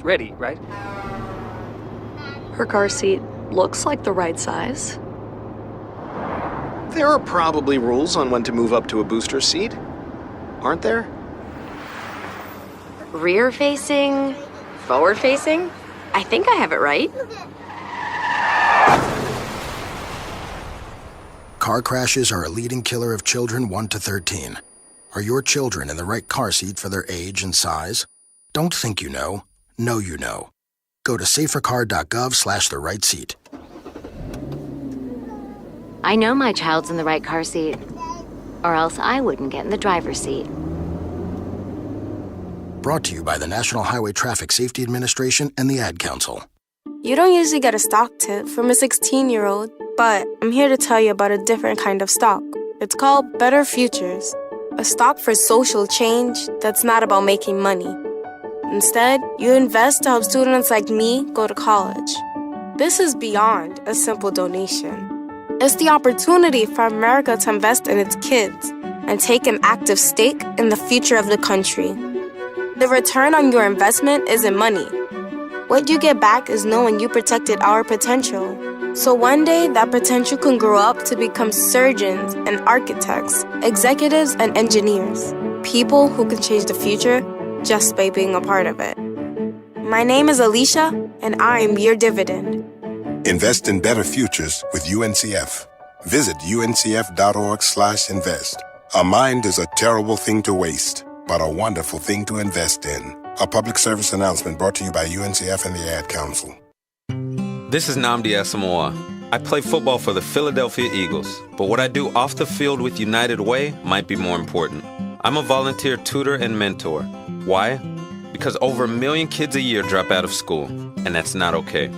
Ready, right? Her car seat looks like the right size. There are probably rules on when to move up to a booster seat, aren't there? Rear facing, forward facing? I think I have it right. Car crashes are a leading killer of children 1 to 13. Are your children in the right car seat for their age and size? Don't think you know you know. Go to safercar.gov/the right seat. I know my child's in the right car seat, or else I wouldn't get in the driver's seat. Brought to you by the National Highway Traffic Safety Administration and the Ad Council. You don't usually get a stock tip from a 16-year-old, but I'm here to tell you about a different kind of stock. It's called Better Futures, a stock for social change that's not about making money. Instead, you invest to help students like me go to college. This is beyond a simple donation. It's the opportunity for America to invest in its kids and take an active stake in the future of the country. The return on your investment isn't money. What you get back is knowing you protected our potential. So one day, that potential can grow up to become surgeons and architects, executives and engineers, people who can change the future just by being a part of it. My name is Alicia, and I'm your dividend. Invest in better futures with UNCF. Visit uncf.org/invest. A mind is a terrible thing to waste, but a wonderful thing to invest in. A public service announcement brought to you by UNCF and the Ad Council. This is Nnamdi Asamoah. I play football for the Philadelphia Eagles, but what I do off the field with United Way might be more important. I'm a volunteer tutor and mentor. Why? Because over 1 million kids a year drop out of school, and that's not okay.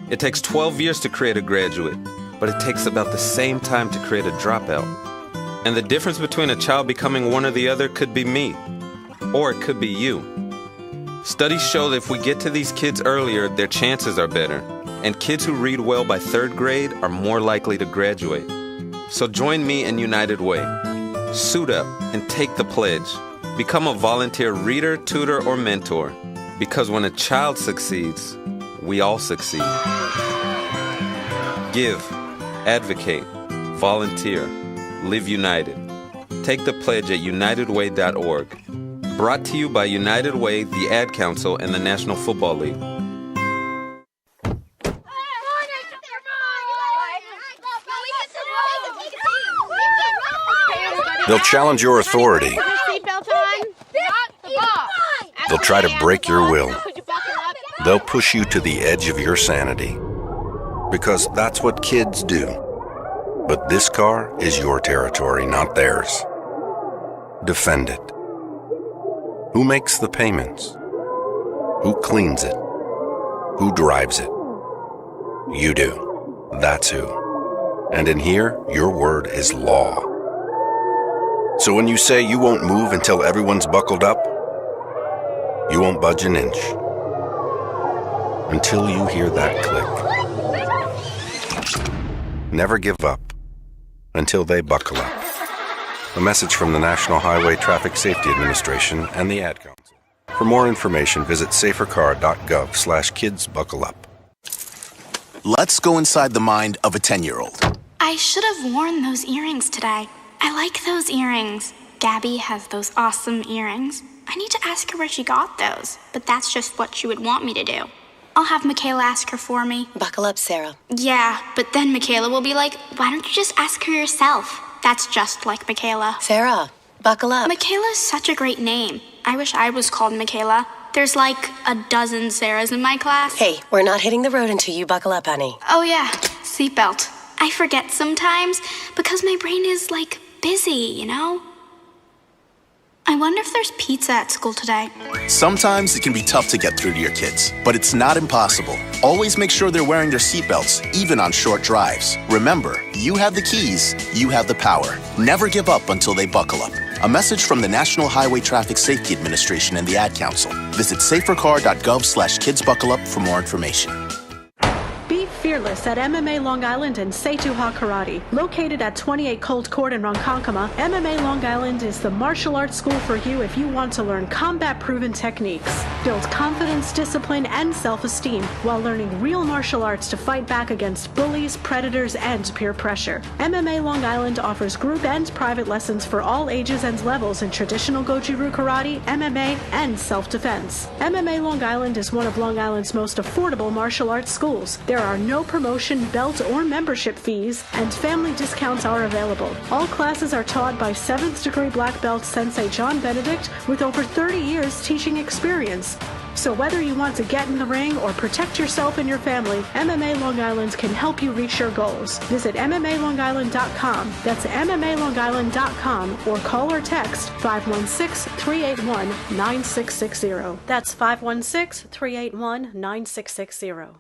It takes 12 years to create a graduate, but it takes about the same time to create a dropout. And the difference between a child becoming one or the other could be me, or it could be you. Studies show that if we get to these kids earlier, their chances are better, and kids who read well by 3rd grade are more likely to graduate. So join me in United Way. Suit up and take the pledge. Become a volunteer reader, tutor, or mentor, because when a child succeeds, we all succeed. Give, advocate, volunteer, live united. Take the pledge at unitedway.org. Brought to you by United Way, the Ad Council, and the National Football League. They'll challenge your authority. They'll try to break your will. They'll push you to the edge of your sanity. Because that's what kids do. But this car is your territory, not theirs. Defend it. Who makes the payments? Who cleans it? Who drives it? You do. That's who. And in here, your word is law. So when you say you won't move until everyone's buckled up, you won't budge an inch. Until you hear that click. Never give up until they buckle up. A message from the National Highway Traffic Safety Administration and the Ad Council. For more information, visit safercar.gov/kidsbuckleup. Let's go inside the mind of a 10-year-old. I should have worn those earrings today. I like those earrings. Gabby has those awesome earrings. I need to ask her where she got those, but that's just what she would want me to do. I'll have Michaela ask her for me. Buckle up, Sarah. Yeah, but then Michaela will be like, why don't you just ask her yourself? That's just like Michaela. Sarah, buckle up. Michaela's such a great name. I wish I was called Michaela. There's like a dozen Sarahs in my class. Hey, we're not hitting the road until you buckle up, honey. Oh yeah, seatbelt. I forget sometimes because my brain is like busy, you know? I wonder if there's pizza at school today. Sometimes it can be tough to get through to your kids, but it's not impossible. Always make sure they're wearing their seatbelts, even on short drives. Remember, you have the keys, you have the power. Never give up until they buckle up. A message from the National Highway Traffic Safety Administration and the Ad Council. Visit safercar.gov/kidsbuckleup for more information. Be fearless effortless at MMA Long Island and Seituha Karate. Located at 28 Colt Court in Ronkonkoma, MMA Long Island is the martial arts school for you if you want to learn combat-proven techniques, build confidence, discipline, and self-esteem while learning real martial arts to fight back against bullies, predators, and peer pressure. MMA Long Island offers group and private lessons for all ages and levels in traditional Goju-Ryu karate, MMA, and self-defense. MMA Long Island is one of Long Island's most affordable martial arts schools. There are no promotion, belt, or membership fees, and family discounts are available. All classes are taught by 7th degree black belt Sensei John Benedict with over 30 years teaching experience. So whether you want to get in the ring or protect yourself and your family, MMA Long Island can help you reach your goals. Visit MMALongIsland.com. That's MMALongIsland.com or call or text 516-381-9660. That's 516-381-9660.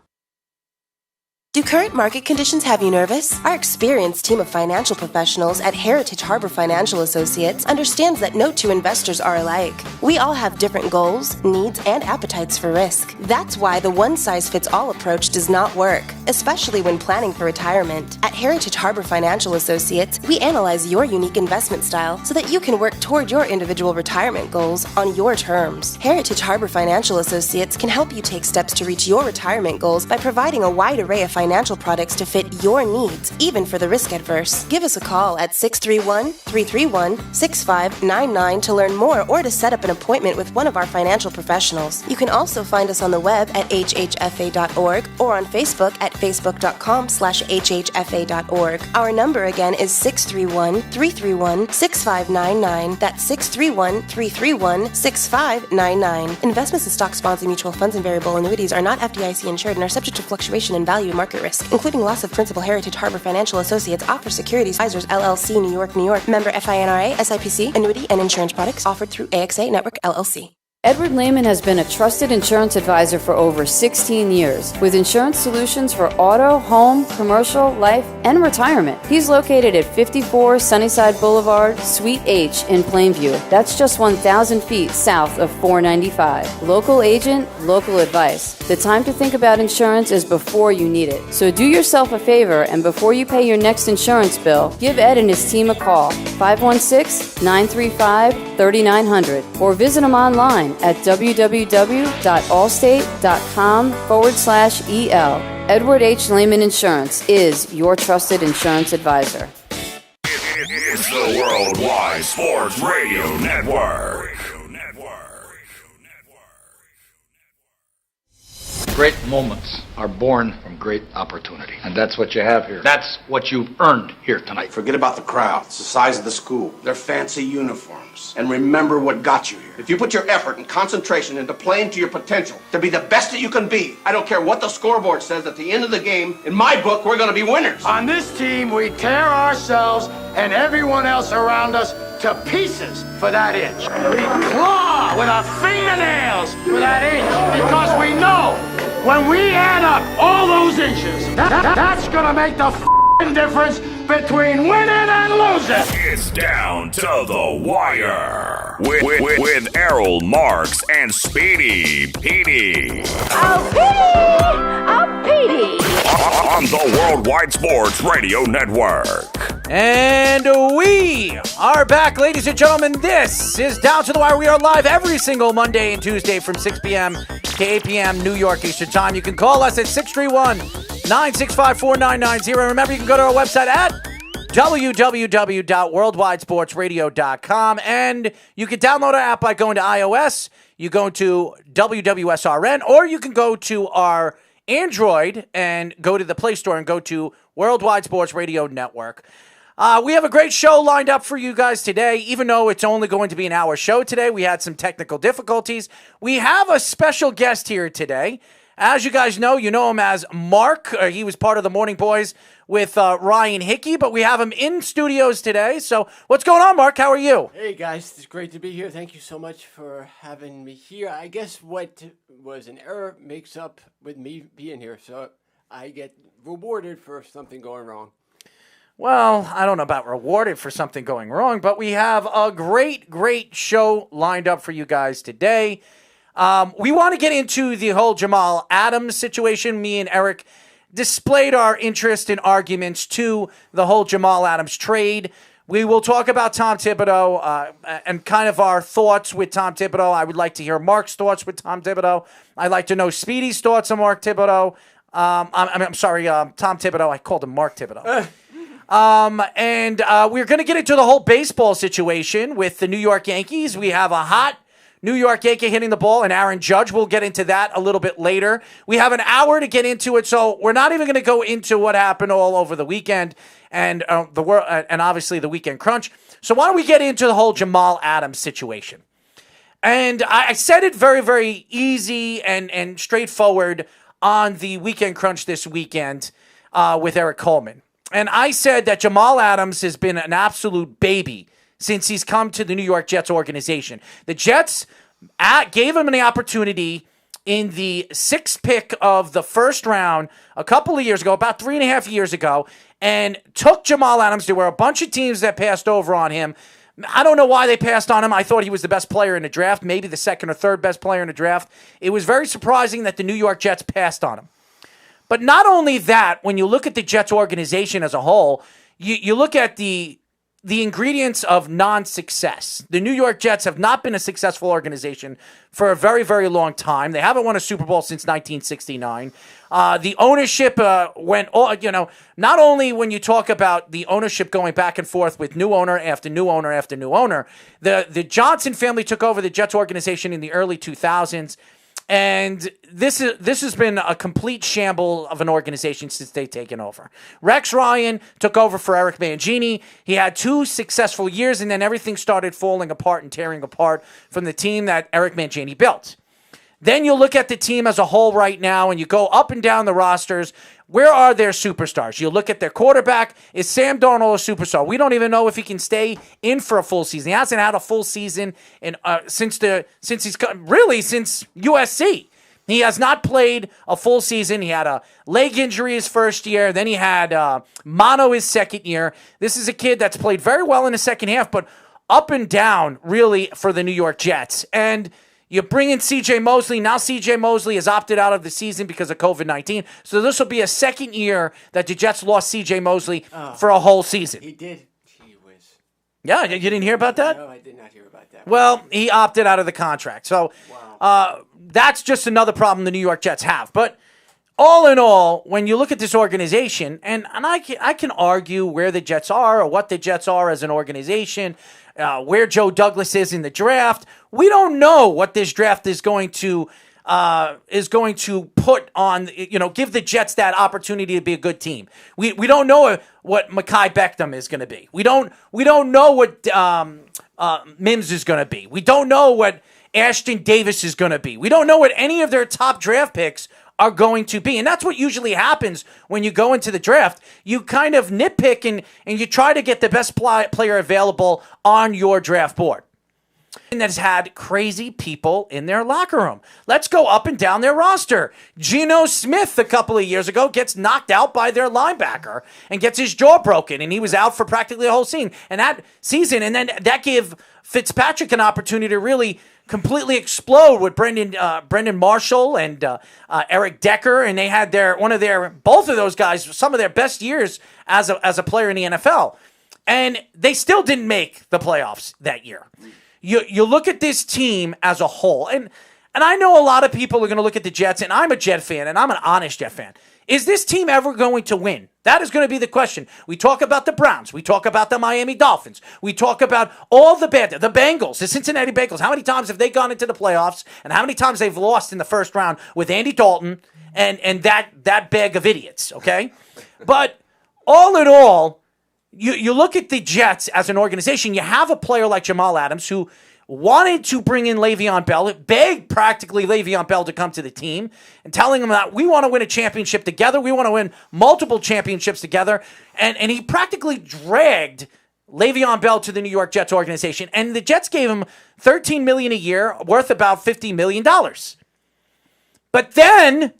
Do current market conditions have you nervous? Our experienced team of financial professionals at Heritage Harbor Financial Associates understands that no two investors are alike. We all have different goals, needs, and appetites for risk. That's why the one-size-fits-all approach does not work, especially when planning for retirement. At Heritage Harbor Financial Associates, we analyze your unique investment style so that you can work toward your individual retirement goals on your terms. Heritage Harbor Financial Associates can help you take steps to reach your retirement goals by providing a wide array of financial products to fit your needs, even for the risk adverse. Give us a call at 631-331-6599 to learn more or to set up an appointment with one of our financial professionals. You can also find us on the web at hhfa.org or on Facebook at facebook.com/hhfa.org. Our number again is 631-331-6599. That's 631-331-6599. Investments in stock, bonds, and mutual funds and variable annuities are not FDIC insured and are subject to fluctuation in value and market risk, including loss of principal. Heritage Harbor Financial Associates offers Securities Advisors LLC, New York, New York. Member FINRA, SIPC, annuity and insurance products offered through AXA Network LLC. Edward Lehman has been a trusted insurance advisor for over 16 years with insurance solutions for auto, home, commercial, life, and retirement. He's located at 54 Sunnyside Boulevard, Suite H in Plainview. That's just 1,000 feet south of 495. Local agent, local advice. The time to think about insurance is before you need it. So do yourself a favor and before you pay your next insurance bill, give Ed and his team a call, 516-935-3900, or visit him online at www.allstate.com/EL. Edward H. Lehman Insurance is your trusted insurance advisor. It's the Worldwide Sports Radio Network. Great moments are born from great opportunity. And that's what you have here. That's what you've earned here tonight. Forget about the crowd. It's the size of the school. Their fancy uniforms. And remember what got you here. If you put your effort and concentration into playing to your potential, to be the best that you can be, I don't care what the scoreboard says at the end of the game, in my book, we're going to be winners. On this team, we tear ourselves and everyone else around us to pieces for that inch. We claw with our fingernails for that inch because we know when we add up all those inches, that's gonna make the difference between winning and losing. It's down to the wire with Errol Marks and Speedy Petey. Oh, Petey! On the Worldwide Sports Radio Network. And we are back, ladies and gentlemen. This is Down to the Wire. We are live every single Monday and Tuesday from 6 p.m. to 8 p.m. New York Eastern Time. You can call us at 631-965-4990. Remember, you can go to our website at www.worldwidesportsradio.com. And you can download our app by going to iOS. You go to WWSRN, or you can go to our Android and go to the Play Store and go to Worldwide Sports Radio Network. We have a great show lined up for you guys today. Even though it's only going to be an hour show today, we had some technical difficulties. We have a special guest here today. As you guys know him as Mark. He was part of the Morning Boys with Ryan Hickey, but we have him in studios today. So what's going on, Mark? How are you? Hey, guys. It's great to be here. Thank you so much for having me here. I guess what was an error makes up with me being here, so I get rewarded for something going wrong. Well, I don't know about rewarded for something going wrong, but we have a great, great show lined up for you guys today. We want to get into the whole Jamal Adams situation. Me and Eric displayed our interest and arguments to the whole Jamal Adams trade. We will talk about Tom Thibodeau and kind of our thoughts with Tom Thibodeau. I would like to hear Mark's thoughts with Tom Thibodeau. I'd like to know Speedy's thoughts on Mark Thibodeau. I'm sorry, Tom Thibodeau. I called him Mark Thibodeau. And we're going to get into the whole baseball situation with the New York Yankees. We have a hot New York Yankee hitting the ball, and Aaron Judge. We'll get into that a little bit later. We have an hour to get into it, so we're not even going to go into what happened all over the weekend and and obviously the weekend crunch. So why don't we get into the whole Jamal Adams situation? And I said it very, very easy and straightforward on the weekend crunch this weekend with Eric Coleman. And I said that Jamal Adams has been an absolute baby since he's come to the New York Jets organization. The Jets gave him the opportunity in the 6th pick of the first round a couple of years ago, about 3.5 years ago, and took Jamal Adams. There were a bunch of teams that passed over on him. I don't know why they passed on him. I thought he was the best player in the draft, maybe the second or third best player in the draft. It was very surprising that the New York Jets passed on him. But not only that, when you look at the Jets organization as a whole, you look at the ingredients of non-success. The New York Jets have not been a successful organization for a very, very long time. They haven't won a Super Bowl since 1969. The ownership went, not only when you talk about the ownership going back and forth with new owner after new owner after new owner, the Johnson family took over the Jets organization in the early 2000s. And this has been a complete shamble of an organization since they've taken over. Rex Ryan took over for Eric Mangini. He had 2 successful years, and then everything started falling apart and tearing apart from the team that Eric Mangini built. Then you look at the team as a whole right now, and you go up and down the rosters. Where are their superstars? You look at their quarterback. Is Sam Darnold a superstar? We don't even know if he can stay in for a full season. He hasn't had a full season since USC. He has not played a full season. He had a leg injury his first year. Then he had mono his second year. This is a kid that's played very well in the second half, but up and down really for the New York Jets. And you bring in C.J. Mosley. Now C.J. Mosley has opted out of the season because of COVID-19. So this will be a second year that the Jets lost C.J. Mosley for a whole season. He did. Gee whiz. Yeah, you didn't hear about that? No, I did not hear about that. Well, he opted out of the contract. So that's just another problem the New York Jets have. But all in all, when you look at this organization, and I can argue where the Jets are or what the Jets are as an organization, where Joe Douglas is in the draft. We don't know what this draft is going to put on, give the Jets that opportunity to be a good team. We don't know what Mekhi Beckham is going to be. We don't know what Mims is going to be. We don't know what Ashton Davis is going to be. We don't know what any of their top draft picks are going to be. And that's what usually happens when you go into the draft. You kind of nitpick and you try to get the best player available on your draft board. And that has had crazy people in their locker room. Let's go up and down their roster. Geno Smith a couple of years ago gets knocked out by their linebacker and gets his jaw broken, and he was out for practically the whole season. And then that gave Fitzpatrick an opportunity to really completely explode with Brendan Marshall and Eric Decker, and they had both of those guys, some of their best years as a player in the NFL, and they still didn't make the playoffs that year. You look at this team as a whole, and I know a lot of people are going to look at the Jets, and I'm a Jet fan, and I'm an honest Jet fan. Is this team ever going to win? That is going to be the question. We talk about the Browns. We talk about the Miami Dolphins. We talk about all the Bengals, the Cincinnati Bengals. How many times have they gone into the playoffs, and how many times they've lost in the first round with Andy Dalton and that bag of idiots, okay? But all in all, you look at the Jets as an organization. You have a player like Jamal Adams who wanted to bring in Le'Veon Bell, begged practically Le'Veon Bell to come to the team and telling him that we want to win a championship together. We want to win multiple championships together. And he practically dragged Le'Veon Bell to the New York Jets organization. And the Jets gave him $13 million a year, worth about $50 million. But then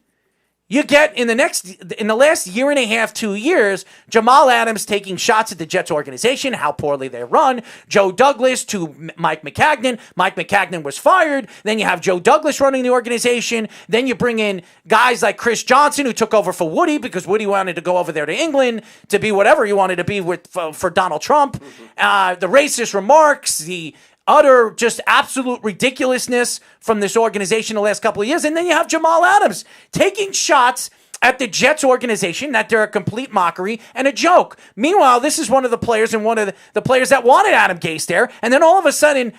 You get in the last year and a half, 2 years, Jamal Adams taking shots at the Jets organization, how poorly they run. Joe Douglas to Mike McCagnon. Mike McCagnon was fired. Then you have Joe Douglas running the organization. Then you bring in guys like Chris Johnson, who took over for Woody because Woody wanted to go over there to England to be whatever he wanted to be for Donald Trump. The racist remarks, the utter just absolute ridiculousness from this organization the last couple of years. And then you have Jamal Adams taking shots at the Jets organization that they're a complete mockery and a joke. Meanwhile, this is one of the players and one of the players that wanted Adam Gase there. And then all of a sudden,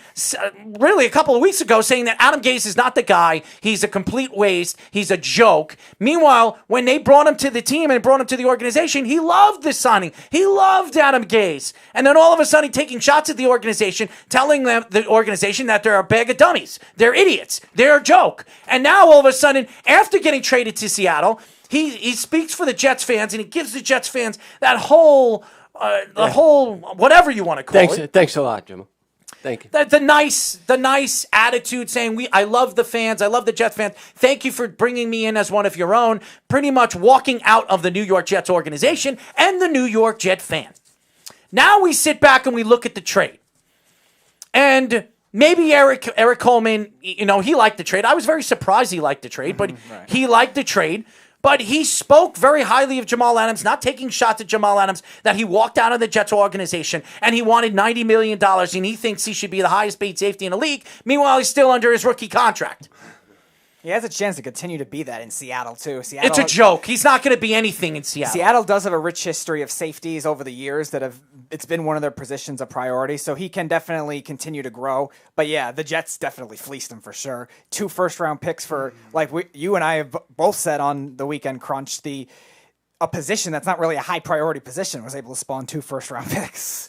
really a couple of weeks ago, saying that Adam Gase is not the guy. He's a complete waste. He's a joke. Meanwhile, when they brought him to the team and brought him to the organization, he loved this signing. He loved Adam Gase. And then all of a sudden, taking shots at the organization, telling them, the organization, that they're a bag of dummies. They're idiots. They're a joke. And now all of a sudden, after getting traded to Seattle, he speaks for the Jets fans, and he gives the Jets fans that whole whatever you want to call it. Thanks a lot, Jim. Thank you. The nice attitude, saying I love the fans, I love the Jets fans. Thank you for bringing me in as one of your own. Pretty much walking out of the New York Jets organization and the New York Jet fan. Now we sit back and we look at the trade, and maybe Eric Coleman, he liked the trade. I was very surprised he liked the trade, but he liked the trade. But he spoke very highly of Jamal Adams, not taking shots at Jamal Adams, that he walked out of the Jets organization and he wanted $90 million and he thinks he should be the highest paid safety in the league. Meanwhile, he's still under his rookie contract. He has a chance to continue to be that in Seattle, too. It's a joke. He's not going to be anything in Seattle. Seattle does have a rich history of safeties over the years it's been one of their positions of priority, so he can definitely continue to grow. But yeah, the Jets definitely fleeced him for sure. 2 first-round picks for, you and I have both said on the Weekend Crunch, a position that's not really a high-priority position was able to spawn 2 first-round picks.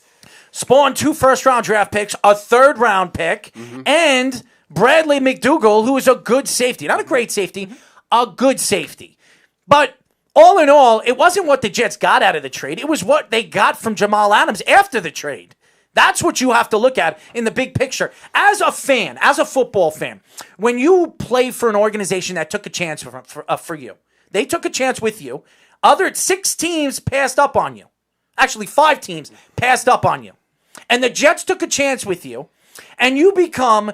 Spawn 2 first-round draft picks, a third-round pick, and Bradley McDougall, who is a good safety. Not a great safety, a good safety. But all in all, it wasn't what the Jets got out of the trade. It was what they got from Jamal Adams after the trade. That's what you have to look at in the big picture. As a fan, as a football fan, when you play for an organization that took a chance for you, they took a chance with you. 6 teams passed up on you. Actually, 5 teams passed up on you. And the Jets took a chance with you, and you become...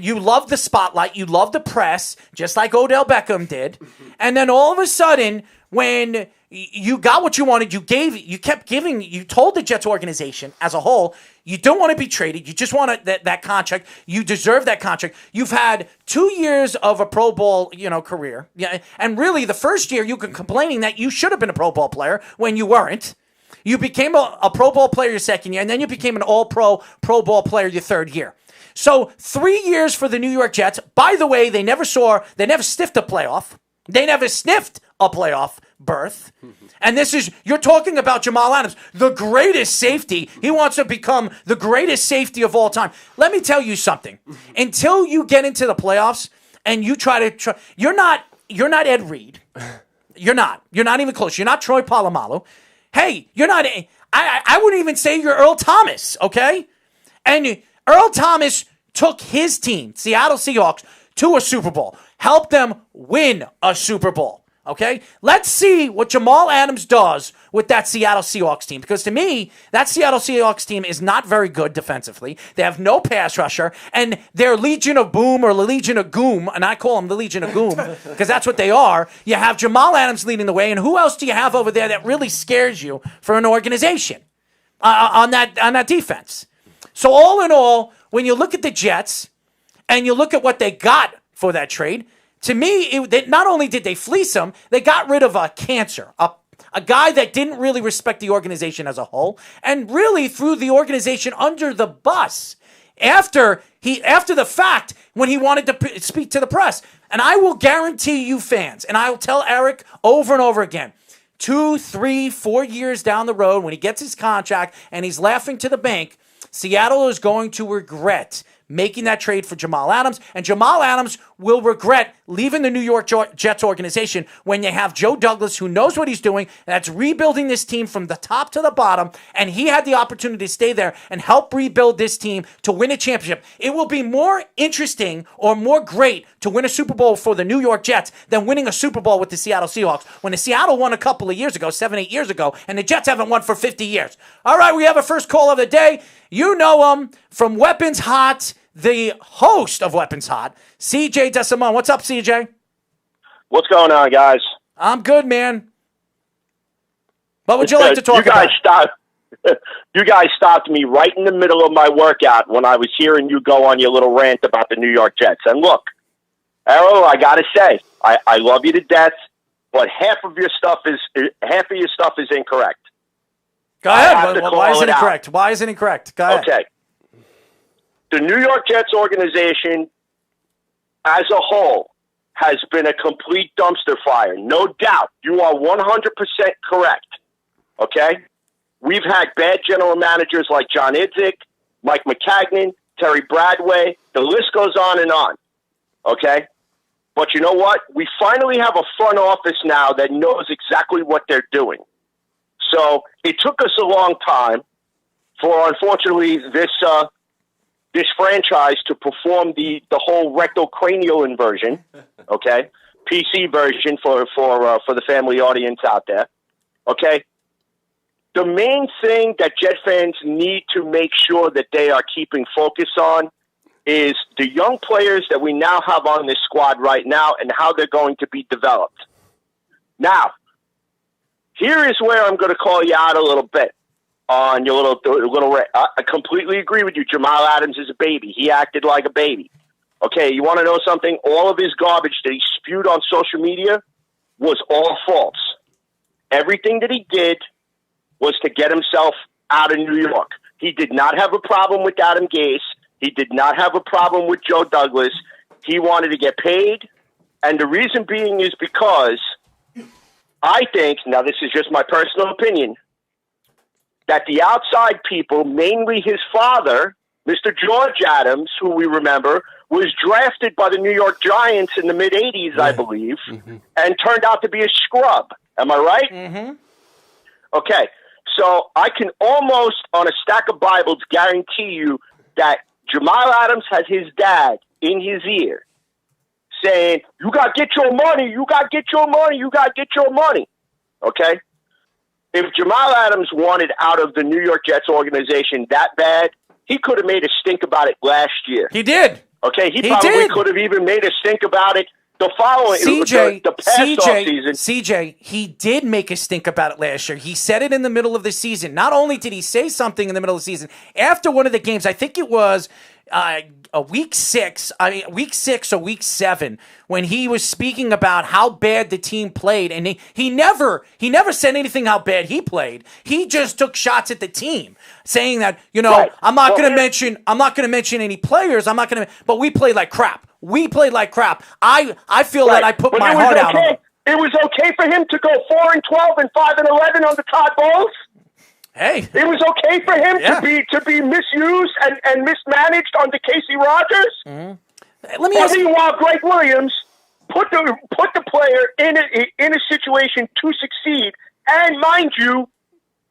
you love the spotlight, you love the press, just like Odell Beckham did. And then all of a sudden, when you got what you wanted, you kept giving, you told the Jets organization as a whole, you don't want to be traded, you just want that contract, you deserve that contract. You've had 2 years of a Pro Bowl, career. Yeah, and really the first year you were complaining that you should have been a Pro Bowl player when you weren't. You became a Pro Bowl player your second year, and then you became an All-Pro Bowl player your third year. So 3 years for the New York Jets. By the way, they never sniffed a playoff. They never sniffed a playoff berth. And you're talking about Jamal Adams, the greatest safety. He wants to become the greatest safety of all time. Let me tell you something. Until you get into the playoffs and you you're not Ed Reed. You're not even close. You're not Troy Polamalu. Hey, you're not, I wouldn't even say you're Earl Thomas, okay? And Earl Thomas took his team, Seattle Seahawks, to a Super Bowl. Helped them win a Super Bowl, okay? Let's see what Jamal Adams does with that Seattle Seahawks team. Because to me, that Seattle Seahawks team is not very good defensively. They have no pass rusher. And their Legion of Boom or the Legion of Goom, and I call them the Legion of Goom because that's what they are. You have Jamal Adams leading the way. And who else do you have over there that really scares you for an organization on that defense? So all in all, when you look at the Jets and you look at what they got for that trade, to me, not only did they fleece him, they got rid of a cancer, a guy that didn't really respect the organization as a whole and really threw the organization under the bus after the fact when he wanted to speak to the press. And I will guarantee you fans, and I will tell Eric over and over again, 2, 3, 4 years down the road when he gets his contract and he's laughing to the bank, Seattle is going to regret making that trade for Jamal Adams, and Jamal Adams will regret leaving the New York Jets organization when you have Joe Douglas, who knows what he's doing, and that's rebuilding this team from the top to the bottom, and he had the opportunity to stay there and help rebuild this team to win a championship. It will be more interesting or more great to win a Super Bowl for the New York Jets than winning a Super Bowl with the Seattle Seahawks when the Seattle won a couple of years ago, 7-8 years ago, and the Jets haven't won for 50 years. All right, we have a first call of the day. You know him from Weapons Hot, the host of Weapons Hot, CJ DeSimone. What's up, CJ? What's going on, guys? I'm good, man. What would you like to talk about? You guys stopped me right in the middle of my workout when I was hearing you go on your little rant about the New York Jets. And look, Errol, I got to say, I love you to death, but half of your stuff is incorrect. Go ahead. Why is it incorrect? Why is it incorrect? Go ahead. Okay. The New York Jets organization as a whole has been a complete dumpster fire. No doubt. You are 100% correct. Okay? We've had bad general managers like John Idzik, Mike McCagnon, Terry Bradway. The list goes on and on. Okay? But you know what? We finally have a front office now that knows exactly what they're doing. So it took us a long time for, unfortunately, this franchise to perform the whole rectal cranial inversion, okay, PC version for the family audience out there, okay. The main thing that Jet fans need to make sure that they are keeping focus on is the young players that we now have on this squad right now and how they're going to be developed. Now, here is where I'm going to call you out a little bit on your little. I completely agree with you. Jamal Adams is a baby. He acted like a baby. Okay, you want to know something? All of his garbage that he spewed on social media was all false. Everything that he did was to get himself out of New York. He did not have a problem with Adam Gase. He did not have a problem with Joe Douglas. He wanted to get paid, and the reason being is because I think, now this is just my personal opinion, that the outside people, mainly his father, Mr. George Adams, who we remember, was drafted by the New York Giants in the mid-'80s, I believe, and turned out to be a scrub. Am I right? Mm-hmm. Okay, so I can almost, on a stack of Bibles, guarantee you that Jamal Adams has his dad in his ear saying, you got to get your money, you got to get your money, you got to get your money. Okay? If Jamal Adams wanted out of the New York Jets organization that bad, he could have made a stink about it last year. He did. Okay, he probably could have even made a stink about it the following the past offseason. CJ, he did make a stink about it last year. He said it in the middle of the season. Not only did he say something in the middle of the season, after one of the games, I think it was week 6 or week 7, when he was speaking about how bad the team played, and he never said anything how bad he played. He just took shots at the team, saying that, right. I'm not going to mention any players. But we played like crap. We played like crap. I feel that I put my heart out on him. It was okay for him to go 4-12 and 5-11 on the Todd Bowles. Hey, it was okay for him to be misused and mismanaged under Casey Rogers. Mm-hmm. Let me ask you. Meanwhile, Greg Williams put the player in a situation to succeed, and mind you,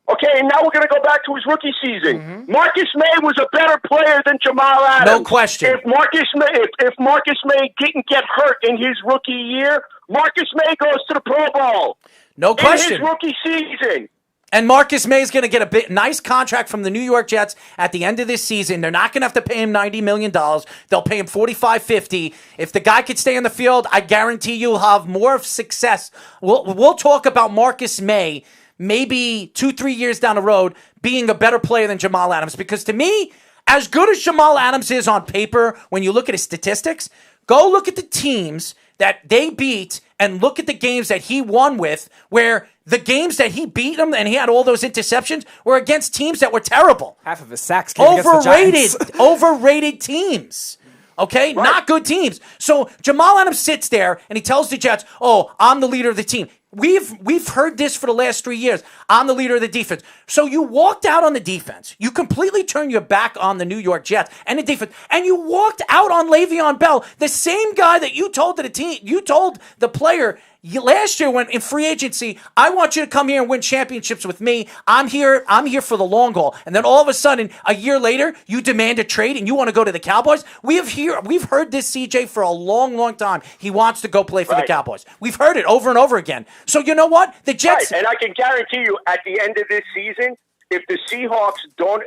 okay, and now we're going to go back to his rookie season. Mm-hmm. Marcus May was a better player than Jamal Adams. No question. If Marcus May didn't get hurt in his rookie year, Marcus May goes to the Pro Bowl. No question. In his rookie season. And Marcus May is going to get a nice contract from the New York Jets at the end of this season. They're not going to have to pay him $90 million. They'll pay him $45-50. If the guy could stay on the field, I guarantee you'll have more success. We'll talk about Marcus May maybe 2-3 years down the road being a better player than Jamal Adams. Because to me, as good as Jamal Adams is on paper, when you look at his statistics, go look at the teams that they beat and look at the games that he won with, where the games that he beat them and he had all those interceptions were against teams that were terrible. Half of his sacks came against the Giants. Overrated teams. Okay? Right. Not good teams. So Jamal Adams sits there and he tells the Jets, oh, I'm the leader of the team. We've heard this for the last 3 years. I'm the leader of the defense. So you walked out on the defense. You completely turned your back on the New York Jets and the defense. And you walked out on Le'Veon Bell, the same guy that you told to the team, you told the player last year when in free agency, I want you to come here and win championships with me. I'm here for the long haul. And then all of a sudden, a year later, you demand a trade and you want to go to the Cowboys. We've heard this, CJ, for a long, long time. He wants to go play for the Cowboys. We've heard it over and over again. So you know what? The Jets. Right. And I can guarantee you, at the end of this season, if the Seahawks don't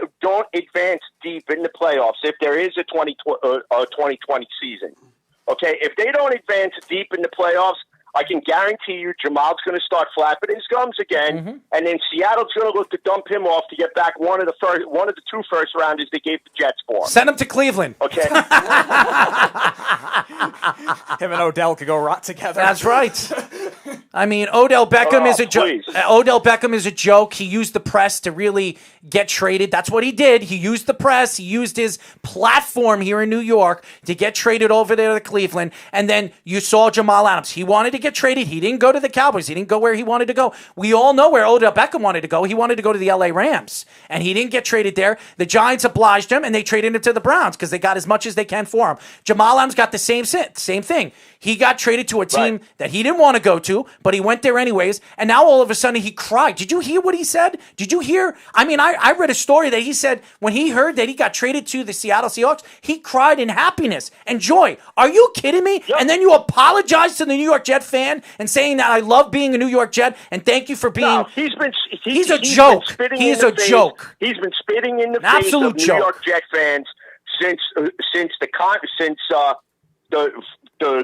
advance deep in the playoffs, if there is a 2020 season, okay, if they don't advance deep in the playoffs, I can guarantee you Jamal's going to start flapping his gums again, and then Seattle's going to look to dump him off to get back one of the 2 first rounders they gave the Jets for him. Send him to Cleveland. Okay. Him and Odell could go rot together. That's right. I mean, Odell Beckham is a joke. Odell Beckham is a joke. He used the press to really get traded. That's what he did. He used the press. He used his platform here in New York to get traded over there to Cleveland. And then you saw Jamal Adams. He wanted to get traded. He didn't go to the Cowboys. He didn't go where he wanted to go. We all know where Odell Beckham wanted to go. He wanted to go to the LA Rams. And he didn't get traded there. The Giants obliged him, and they traded him to the Browns because they got as much as they can for him. Jamal Adams got the same thing. He got traded to a team that he didn't want to go to, but he went there anyways. And now all of a sudden he cried. Did you hear what he said? Did you hear? I mean, I read a story that he said when he heard that he got traded to the Seattle Seahawks, he cried in happiness and joy. Are you kidding me? Yep. And then you apologize to the New York Jet fan and saying that I love being a New York Jet and thank you for being. No, he's a joke. He's a joke. He's been spitting in the face of New York Jet fans since the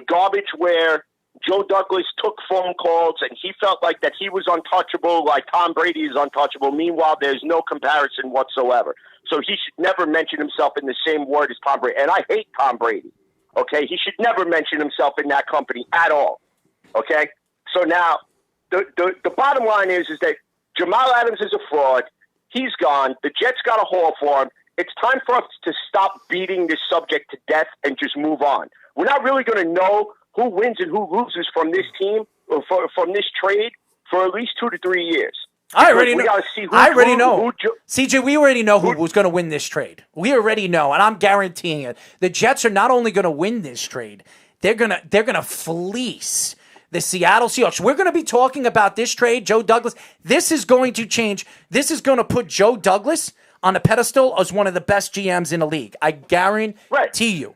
garbage where Joe Douglas took phone calls and he felt like that he was untouchable, like Tom Brady is untouchable. Meanwhile, there's no comparison whatsoever. So he should never mention himself in the same word as Tom Brady. And I hate Tom Brady. Okay? He should never mention himself in that company at all. Okay? So now, the bottom line is that Jamal Adams is a fraud. He's gone. The Jets got a haul for him. It's time for us to stop beating this subject to death and just move on. We're not really going to know who wins and who loses from this team or from this trade for at least 2 to 3 years. I already know. CJ, we already know who was going to win this trade. We already know, and I'm guaranteeing it. The Jets are not only going to win this trade, they're gonna fleece the Seattle Seahawks. We're going to be talking about this trade, Joe Douglas. This is going to change. This is going to put Joe Douglas on a pedestal as one of the best GMs in the league. I guarantee you.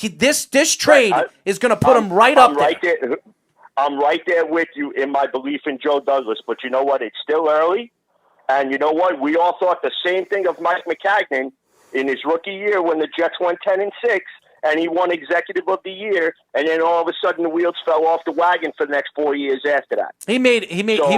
This trade is going to put him right up there. I'm right there with you in my belief in Joe Douglas. But you know what? It's still early. And you know what? We all thought the same thing of Mike McCagnon in his rookie year when the Jets went 10-6. And he won Executive of the Year, and then all of a sudden the wheels fell off the wagon for the next 4 years after that. He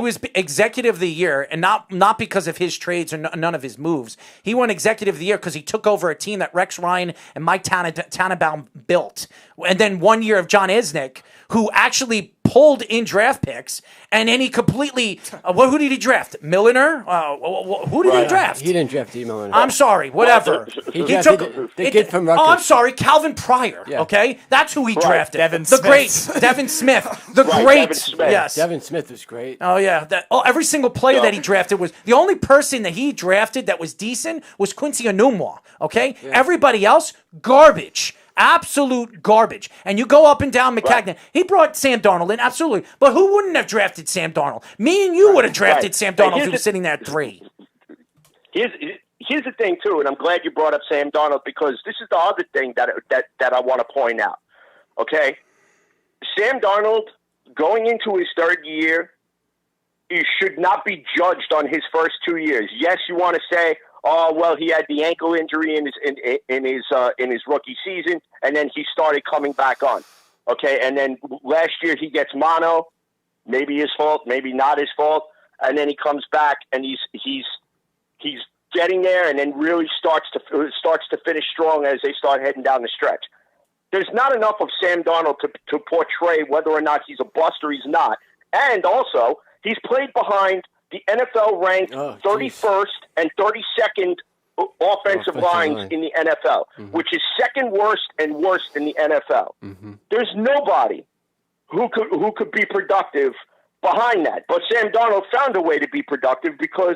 was Executive of the Year, and not because of his trades or none of his moves. He won Executive of the Year because he took over a team that Rex Ryan and Mike Tannenbaum built, and then 1 year of John Isnick, who actually pulled in draft picks, and then he completely. Who did he draft? Milliner? Who did he draft? He didn't draft Milliner. I'm sorry. Whatever. He took the kid from Rutgers. Oh, I'm sorry, Calvin Pryor. Yeah. Okay, that's who he drafted. Devin Smith. Devin Smith. Devin Smith. Yes, Devin Smith was great. Oh yeah. Every single player that he drafted was the only person that he drafted that was decent was Quincy Enunwa. Okay, everybody else garbage. Absolute garbage. And you go up and down McCagnon. Right. He brought Sam Darnold in, absolutely. But who wouldn't have drafted Sam Darnold? Me and you would have drafted Sam Darnold if he was sitting there at 3. Here's the thing, too, and I'm glad you brought up Sam Darnold because this is the other thing that I want to point out. Okay? Sam Darnold, going into his 3rd year, he should not be judged on his first 2 years. Yes, you want to say, oh, well, he had the ankle injury in his rookie season, and then he started coming back on. Okay, and then last year he gets mono, maybe his fault, maybe not his fault, and then he comes back and he's getting there, and then really starts to finish strong as they start heading down the stretch. There's not enough of Sam Darnold to portray whether or not he's a bust or he's not, and also he's played behind the NFL-ranked 31st and 32nd offensive lines in the NFL, which is second worst and worst in the NFL. There's nobody who could be productive behind that. But Sam Darnold found a way to be productive because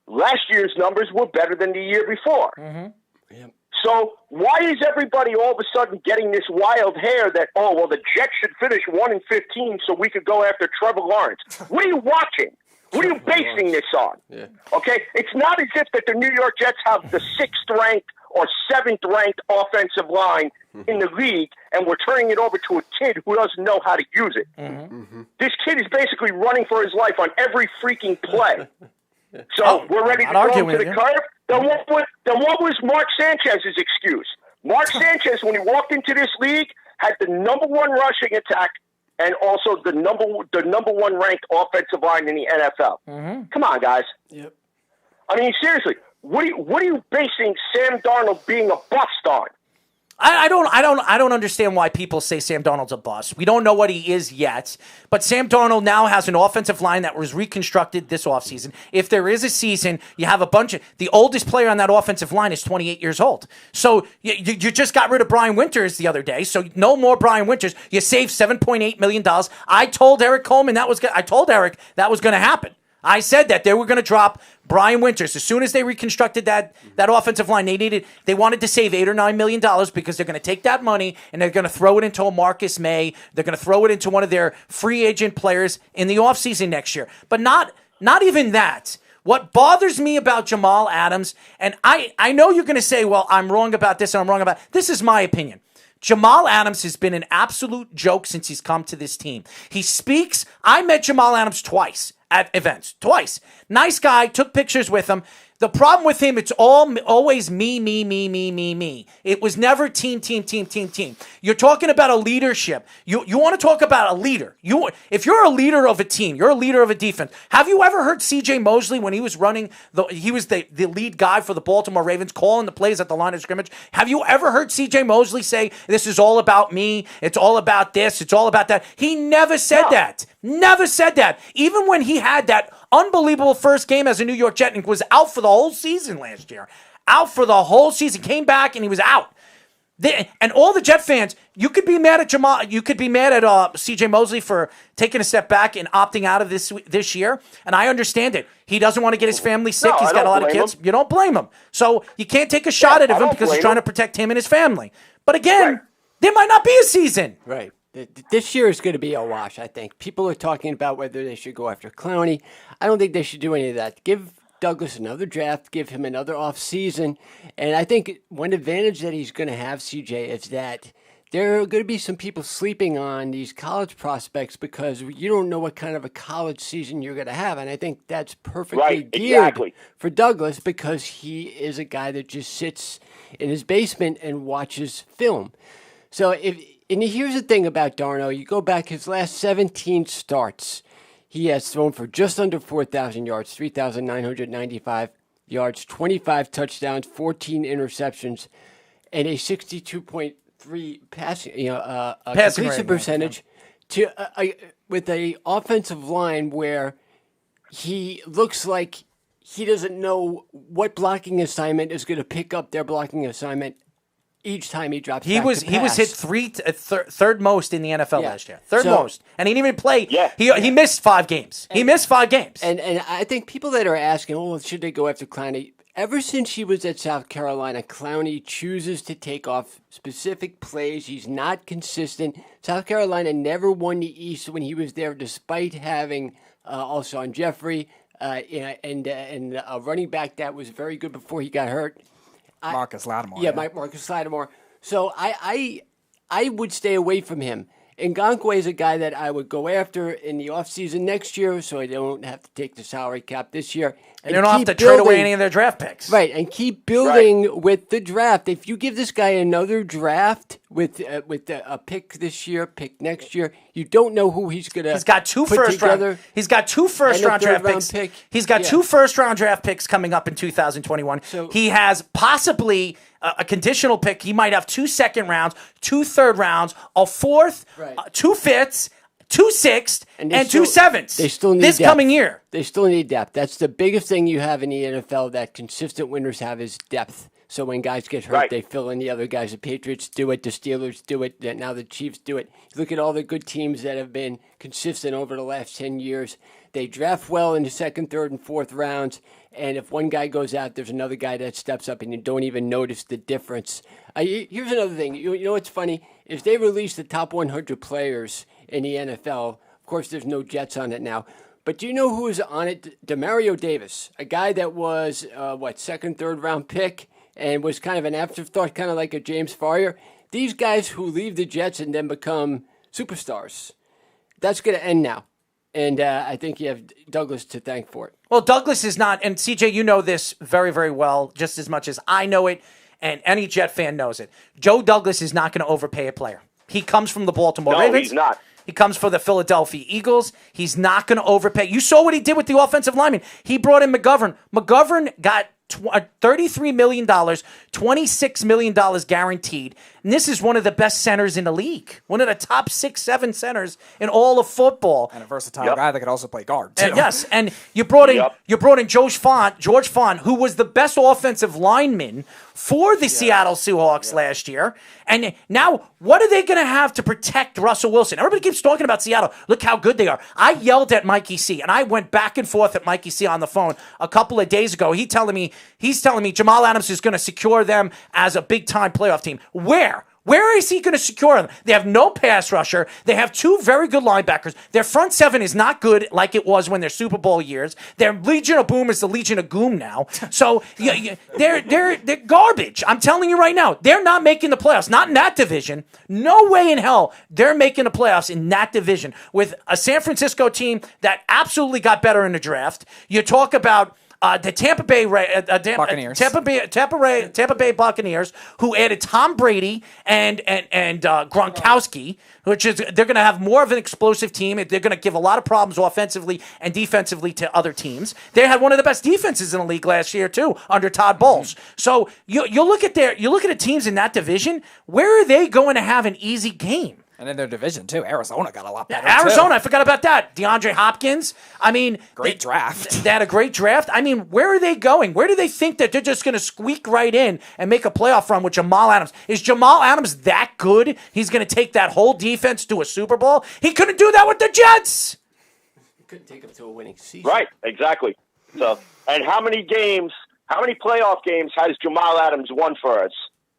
last year's numbers were better than the year before. So why is everybody all of a sudden getting this wild hair that, oh, well, the Jets should finish 1-15 so we could go after Trevor Lawrence? What are you watching? What are you basing this on? Yeah. Okay? It's not as if that the New York Jets have the 6th-ranked or 7th-ranked offensive line in the league, and we're turning it over to a kid who doesn't know how to use it. This kid is basically running for his life on every freaking play. So we're ready to throw him to the curb? Then what was Mark Sanchez's excuse? Mark Sanchez, when he walked into this league, had the number 1 rushing attack and also the number 1 ranked offensive line in the NFL. Come on, guys. Yep. I mean, seriously, what are you basing Sam Darnold being a bust on? I don't understand why people say Sam Darnold's a bust. We don't know what he is yet, but Sam Darnold now has an offensive line that was reconstructed this offseason. If there is a season, you have a bunch of the oldest player on that offensive line is 28 years old. So you just got rid of Brian Winters the other day, so no more Brian Winters. You saved $7.8 million. I told Eric Coleman that was going to happen. I said that they were going to drop Brian Winters as soon as they reconstructed that offensive line. They wanted to save $8 or $9 million because they're going to take that money and they're going to throw it into a Marcus May. They're going to throw it into one of their free agent players in the offseason next year. But not even that. What bothers me about Jamal Adams, and I know you're going to say, well, I'm wrong about this and I'm wrong about this. Is my opinion. Jamal Adams has been an absolute joke since he's come to this team. He speaks. I met Jamal Adams twice at events. Twice. Nice guy. Took pictures with him. The problem with him, it's always me. It was never team. You're talking about a leadership. You want to talk about a leader. If you're a leader of a team, you're a leader of a defense. Have you ever heard C.J. Mosley when he was running, he was the lead guy for the Baltimore Ravens, calling the plays at the line of scrimmage? Have you ever heard C.J. Mosley say, this is all about me, it's all about this, it's all about that? He never said that. Never said that. Even when he had that unbelievable first game as a New York Jet and was out for the whole season last year. Out for the whole season. Came back and he was out. And all the Jet fans, you could be mad at Jamal. You could be mad at C.J. Mosley for taking a step back and opting out of this year. And I understand it. He doesn't want to get his family sick. He's got a lot of kids. You don't blame him. So you can't take a shot at him because he's trying to protect him and his family. But again, there might not be a season. Right. This year is going to be a wash, I think. People are talking about whether they should go after Clowney. I don't think they should do any of that. Give Douglas another draft, give him another offseason. And I think one advantage that he's going to have, CJ, is that there are going to be some people sleeping on these college prospects because you don't know what kind of a college season you're going to have. And I think that's perfectly geared for Douglas because he is a guy that just sits in his basement and watches film. So and here's the thing about Darno. You go back his last 17 starts. He has thrown for just under 4,000 yards, 3,995 yards, 25 touchdowns, 14 interceptions, and a 62.3 passing completion percentage with a offensive line where he looks like he doesn't know what blocking assignment is going to pick up their blocking assignment each time he drops back to pass. He was hit third most in the NFL last year. Third most. And he didn't even play. He missed 5 games. He missed 5 games. And I think people that are asking, should they go after Clowney? Ever since he was at South Carolina, Clowney chooses to take off specific plays. He's not consistent. South Carolina never won the East when he was there, despite having Alshon Jeffrey and a running back that was very good before he got hurt. Marcus Lattimore. Yeah, Marcus Lattimore. So I would stay away from him. Ngakoue is a guy that I would go after in the offseason next year so I don't have to take the salary cap this year. And you don't have to trade away any of their draft picks. Right, and keep building with the draft. If you give this guy another draft with a pick this year, pick next year, you don't know who he's going to He's got two first round draft picks. He's got 2 first round draft picks coming up in 2021. So he has possibly a conditional pick. He might have 2 second rounds, 2 third rounds, a 4th, 2 5ths, 2 6ths, and 2 7ths. They still need this depth. coming year. They still need depth. That's the biggest thing you have in the NFL that consistent winners have is depth. So when guys get hurt, they fill in the other guys. The Patriots do it. The Steelers do it. Now the Chiefs do it. Look at all the good teams that have been consistent over the last 10 years. They draft well in the second, third, and fourth rounds. And if one guy goes out, there's another guy that steps up, and you don't even notice the difference. Here's another thing. You know what's funny? If they release the top 100 players in the NFL, of course there's no Jets on it now, but do you know who is on it? Demario Davis, a guy that was, second, third round pick and was kind of an afterthought, kind of like a James Farrior. These guys who leave the Jets and then become superstars, that's going to end now. And I think you have Douglas to thank for it. Well, Douglas is not, and CJ, you know this very, very well, just as much as I know it, and any Jet fan knows it. Joe Douglas is not going to overpay a player. He comes from the Baltimore Ravens. No, he's not. He comes for the Philadelphia Eagles. He's not going to overpay. You saw what he did with the offensive lineman. He brought in McGovern. McGovern got $33 million, $26 million guaranteed. And this is one of the best centers in the league. One of the top 6-7 centers in all of football. And a versatile guy that could also play guard, too. And yes, and you brought in George Font, who was the best offensive lineman for the Seattle Seahawks last year. And now, what are they going to have to protect Russell Wilson? Everybody keeps talking about Seattle. Look how good they are. I yelled at Mikey C, and I went back and forth at Mikey C on the phone a couple of days ago. He's telling me Jamal Adams is going to secure them as a big-time playoff team. Where is he going to secure them? They have no pass rusher. They have two very good linebackers. Their front seven is not good like it was when their Super Bowl years. Their Legion of Boom is the Legion of Goom now. So they're garbage. I'm telling you right now, they're not making the playoffs. Not in that division. No way in hell they're making the playoffs in that division with a San Francisco team that absolutely got better in the draft. You talk about the Tampa Bay Buccaneers. Tampa Bay Buccaneers, who added Tom Brady and Gronkowski, which is they're going to have more of an explosive team. They're going to give a lot of problems offensively and defensively to other teams. They had one of the best defenses in the league last year too, under Todd Bowles. So you look at the teams in that division. Where are they going to have an easy game? And in their division, too. Arizona got a lot better, Arizona, too. I forgot about that. DeAndre Hopkins. I mean... Great draft. They had a great draft. I mean, where are they going? Where do they think that they're just going to squeak right in and make a playoff run with Jamal Adams? Is Jamal Adams that good? He's going to take that whole defense to a Super Bowl? He couldn't do that with the Jets! He couldn't take them to a winning season. Right, exactly. So, and how many playoff games has Jamal Adams won for us?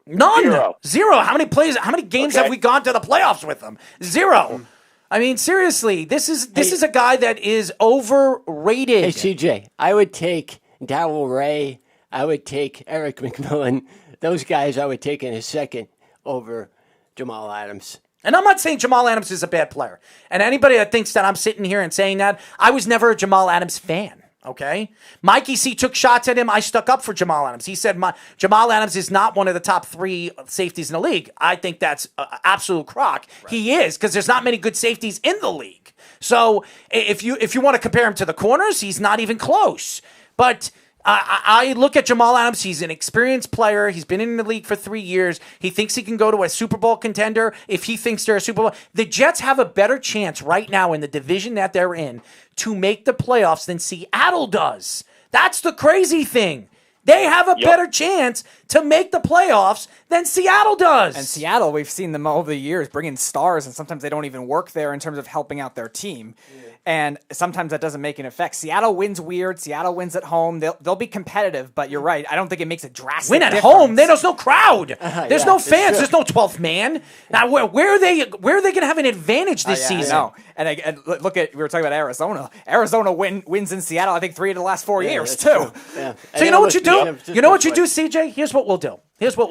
None. Zero. How many games have we gone to the playoffs with him? Zero. I mean, seriously, this is a guy that is overrated. Hey, CJ, I would take Darrell Ray. I would take Eric McMillan. Those guys I would take in a second over Jamal Adams. And I'm not saying Jamal Adams is a bad player. And anybody that thinks that I'm sitting here and saying that, I was never a Jamal Adams fan. Okay? Mikey C took shots at him. I stuck up for Jamal Adams. He said Jamal Adams is not one of the top 3 safeties in the league. I think that's absolute crock. Right. He is, because there's not many good safeties in the league. So if you want to compare him to the corners, he's not even close. But I look at Jamal Adams. He's an experienced player. He's been in the league for 3 years. He thinks he can go to a Super Bowl contender if he thinks they're a Super Bowl. The Jets have a better chance right now in the division that they're in to make the playoffs than Seattle does. That's the crazy thing. They have a better chance to make the playoffs than Seattle does. And Seattle, we've seen them over the years bring in stars, and sometimes they don't even work there in terms of helping out their team. Yeah. And sometimes that doesn't make an effect. Seattle wins weird. Seattle wins at home. They'll be competitive, but you're right. I don't think it makes a drastic difference. Win at home. There's no crowd. There's no fans. There's no 12th man. Now, where are they going to have an advantage this season? I know. And look at, we were talking about Arizona. Arizona wins in Seattle, I think, 3 of the last 4 years, too. Yeah. So you know what you do? You know what you do, CJ? Here's what we'll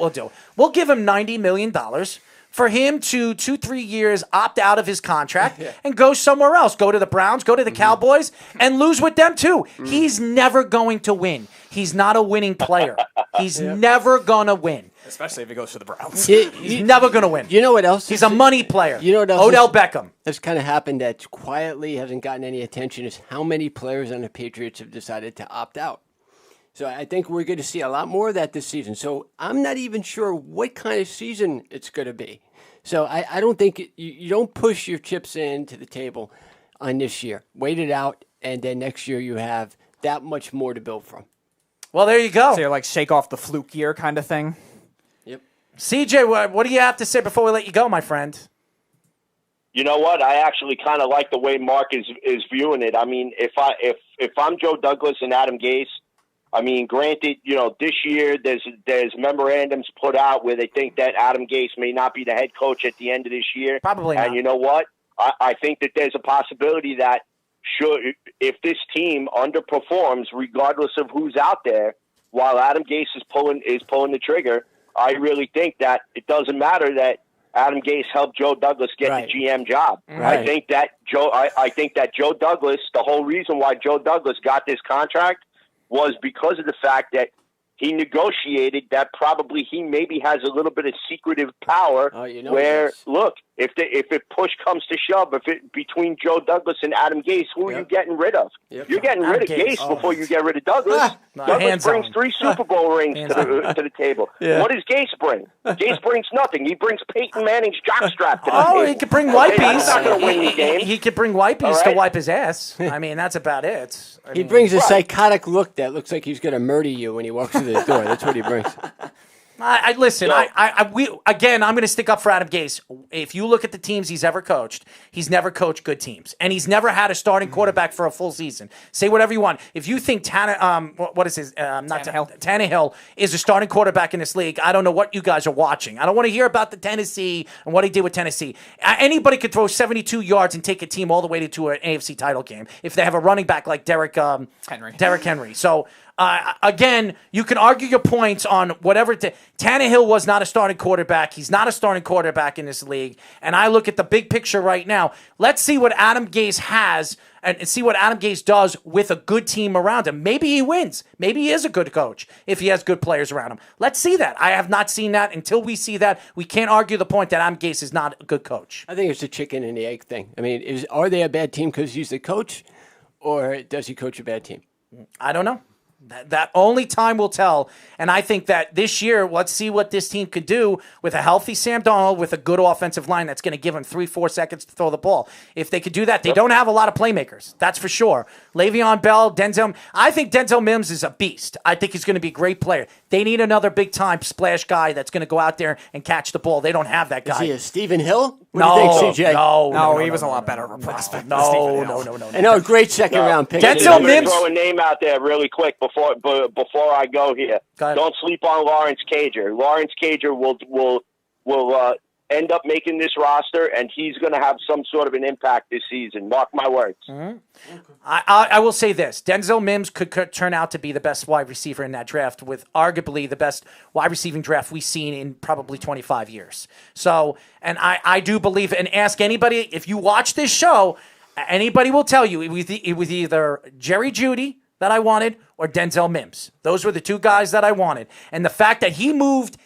do. We'll give him $90 million for him to 2-3 years opt out of his contract and go somewhere else. Go to the Browns, go to the Cowboys, and lose with them too. He's never going to win. He's not a winning player. He's never going to win. Especially if he goes to the Browns. He's never going to win. You know what else? He's a money player. You know what else? Odell Beckham. That's kind of happened that quietly hasn't gotten any attention is how many players on the Patriots have decided to opt out. So I think we're going to see a lot more of that this season. So I'm not even sure what kind of season it's going to be. So I don't think you don't push your chips into the table on this year. Wait it out, and then next year you have that much more to build from. Well, there you go. So you're like shake off the fluke year kind of thing. Yep. CJ, what do you have to say before we let you go, my friend? You know what? I actually kind of like the way Mark is viewing it. I mean, if I'm Joe Douglas and Adam Gase, I mean, granted, this year there's memorandums put out where they think that Adam Gase may not be the head coach at the end of this year. Probably not. And you know what? I think that there's a possibility that if this team underperforms, regardless of who's out there, while Adam Gase is pulling the trigger, I really think that it doesn't matter that Adam Gase helped Joe Douglas get the GM job. Right. I think that Joe Douglas, the whole reason why Joe Douglas got this contract was because of the fact that he negotiated that probably he maybe has a little bit of secretive power look, if it push comes to shove, between Joe Douglas and Adam Gase, who are you getting rid of? Yep. You're getting rid of Gase before you get rid of Douglas. Douglas brings 3 Super Bowl rings to the table. Yeah. What does Gase bring? Gase brings nothing. He brings Peyton Manning's jockstrap to the table. Oh, he could bring wipies. That's not going to win the game. He could bring wipies to wipe his ass. I mean, that's about it. He brings a psychotic look that looks like he's going to murder you when he walks through the door. That's what he brings. Listen. I'm going to stick up for Adam Gase. If you look at the teams he's ever coached, he's never coached good teams, and he's never had a starting quarterback for a full season. Say whatever you want. If you think Tannehill is a starting quarterback in this league, I don't know what you guys are watching. I don't want to hear about the Tennessee and what he did with Tennessee. Anybody could throw 72 yards and take a team all the way to an AFC title game if they have a running back like Derrick Henry. So. Again, you can argue your points on whatever. Tannehill was not a starting quarterback. He's not a starting quarterback in this league. And I look at the big picture right now. Let's see what Adam Gase has and see what Adam Gase does with a good team around him. Maybe he wins. Maybe he is a good coach if he has good players around him. Let's see that. I have not seen that. Until we see that, we can't argue the point that Adam Gase is not a good coach. I think it's a chicken and the egg thing. I mean, are they a bad team because he's the coach, or does he coach a bad team? I don't know. That only time will tell. And I think that this year, let's see what this team could do with a healthy Sam Darnold with a good offensive line that's going to give him 3-4 seconds to throw the ball. If they could do that, they don't have a lot of playmakers. That's for sure. Le'Veon Bell, Denzel. I think Denzel Mims is a beast. I think he's going to be a great player. They need another big-time splash guy that's going to go out there and catch the ball. They don't have that guy. Is he a Stephen Hill? No, do you think, CJ? No, he was a lot better of a prospect. No. I know, a great second-round pick. Denzel Mims. Throw a name out there really quick before I go here. Don't sleep on Lawrence Cager. Lawrence Cager will end up making this roster, and he's going to have some sort of an impact this season. Mark my words. Mm-hmm. I will say this. Denzel Mims could turn out to be the best wide receiver in that draft, with arguably the best wide receiving draft we've seen in probably 25 years. So, and I do believe, and ask anybody, if you watch this show, anybody will tell you it was either Jerry Jeudy that I wanted or Denzel Mims. Those were the two guys that I wanted. And the fact that he moved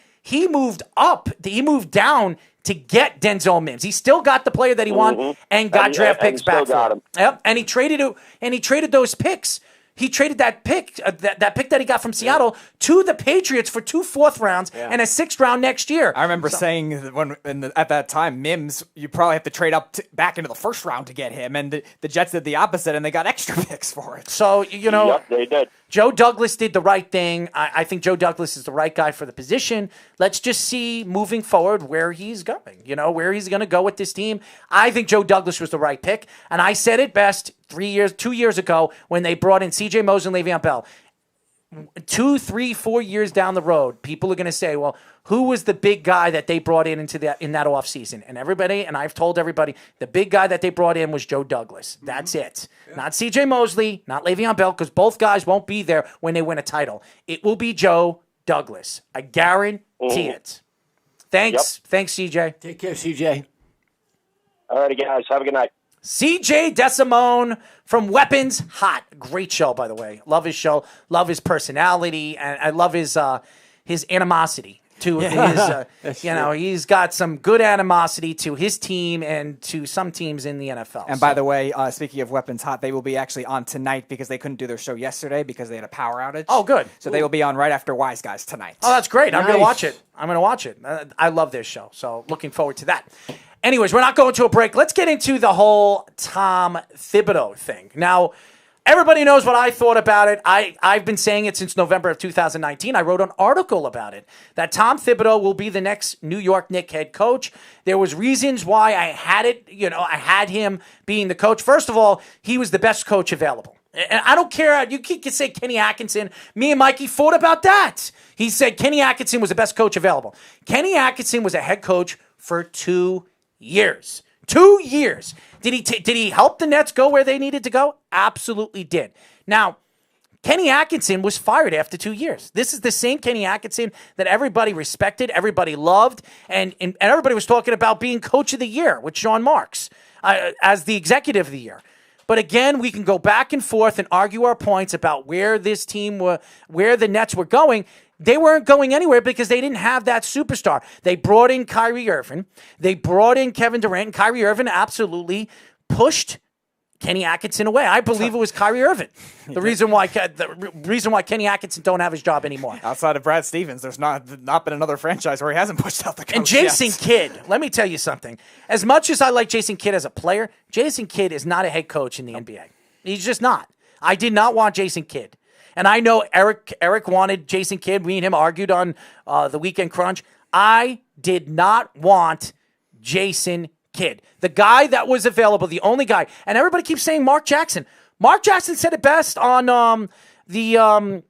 down to get Denzel Mims. He still got the player that he wanted and got draft picks back for him. Yep. And he traded those picks. He traded that pick, that pick that he got from Seattle, to the Patriots for 2 4th rounds and a 6th round next year. I remember saying that at that time, Mims, you probably have to trade up back into the 1st round to get him, and the Jets did the opposite, and they got extra picks for it. So Yep, they did. Joe Douglas did the right thing. I think Joe Douglas is the right guy for the position. Let's just see moving forward where he's going, where he's going to go with this team. I think Joe Douglas was the right pick, and I said it best 2 years ago when they brought in C.J. Mosley and Le'Veon Bell. 2, 3, 4 years down the road, people are going to say, well, who was the big guy that they brought in that offseason? And I've told everybody, the big guy that they brought in was Joe Douglas. That's it. Yeah. Not C.J. Mosley, not Le'Veon Bell, because both guys won't be there when they win a title. It will be Joe Douglas. I guarantee it. Thanks. Yep. Thanks, CJ. Take care, CJ. All righty, guys. Have a good night. CJ DeSimone from Weapons Hot. Great show, by the way. Love his show. Love his personality. And I love his animosity to his, he's got some good animosity to his team and to some teams in the NFL. And by the way, speaking of Weapons Hot, they will be actually on tonight because they couldn't do their show yesterday because they had a power outage. Oh, good. So they will be on right after Wise Guys tonight. Oh, that's great. Nice. I'm going to watch it. I love this show. So looking forward to that. Anyways, we're not going to a break. Let's get into the whole Tom Thibodeau thing. Now, Everybody knows what I thought about it. I've been saying it since November of 2019. I wrote an article about it, that Tom Thibodeau will be the next New York Knicks head coach. There was reasons why I had it. I had him being the coach. First of all, he was the best coach available. And I don't care. You can say Kenny Atkinson. Me and Mikey fought about that. He said Kenny Atkinson was the best coach available. Kenny Atkinson was a head coach for 2 years. 2 years. Did he help the Nets go where they needed to go? Absolutely did. Now, Kenny Atkinson was fired after 2 years. This is the same Kenny Atkinson that everybody respected, everybody loved, and everybody was talking about being coach of the year with Sean Marks as the executive of the year. But again, we can go back and forth and argue our points about where this team where the Nets were going. They weren't going anywhere because they didn't have that superstar. They brought in Kyrie Irving. They brought in Kevin Durant. And Kyrie Irving absolutely pushed Kenny Atkinson away. I believe it was Kyrie Irving. The reason why Kenny Atkinson don't have his job anymore. Outside of Brad Stevens, there's not been another franchise where he hasn't pushed out the coach. And Jason Kidd, let me tell you something. As much as I like Jason Kidd as a player, Jason Kidd is not a head coach in the NBA. He's just not. I did not want Jason Kidd. And I know Eric wanted Jason Kidd. Me and him argued on the Weekend Crunch. I did not want Jason Kidd. The guy that was available, the only guy. And everybody keeps saying Mark Jackson. Mark Jackson said it best on the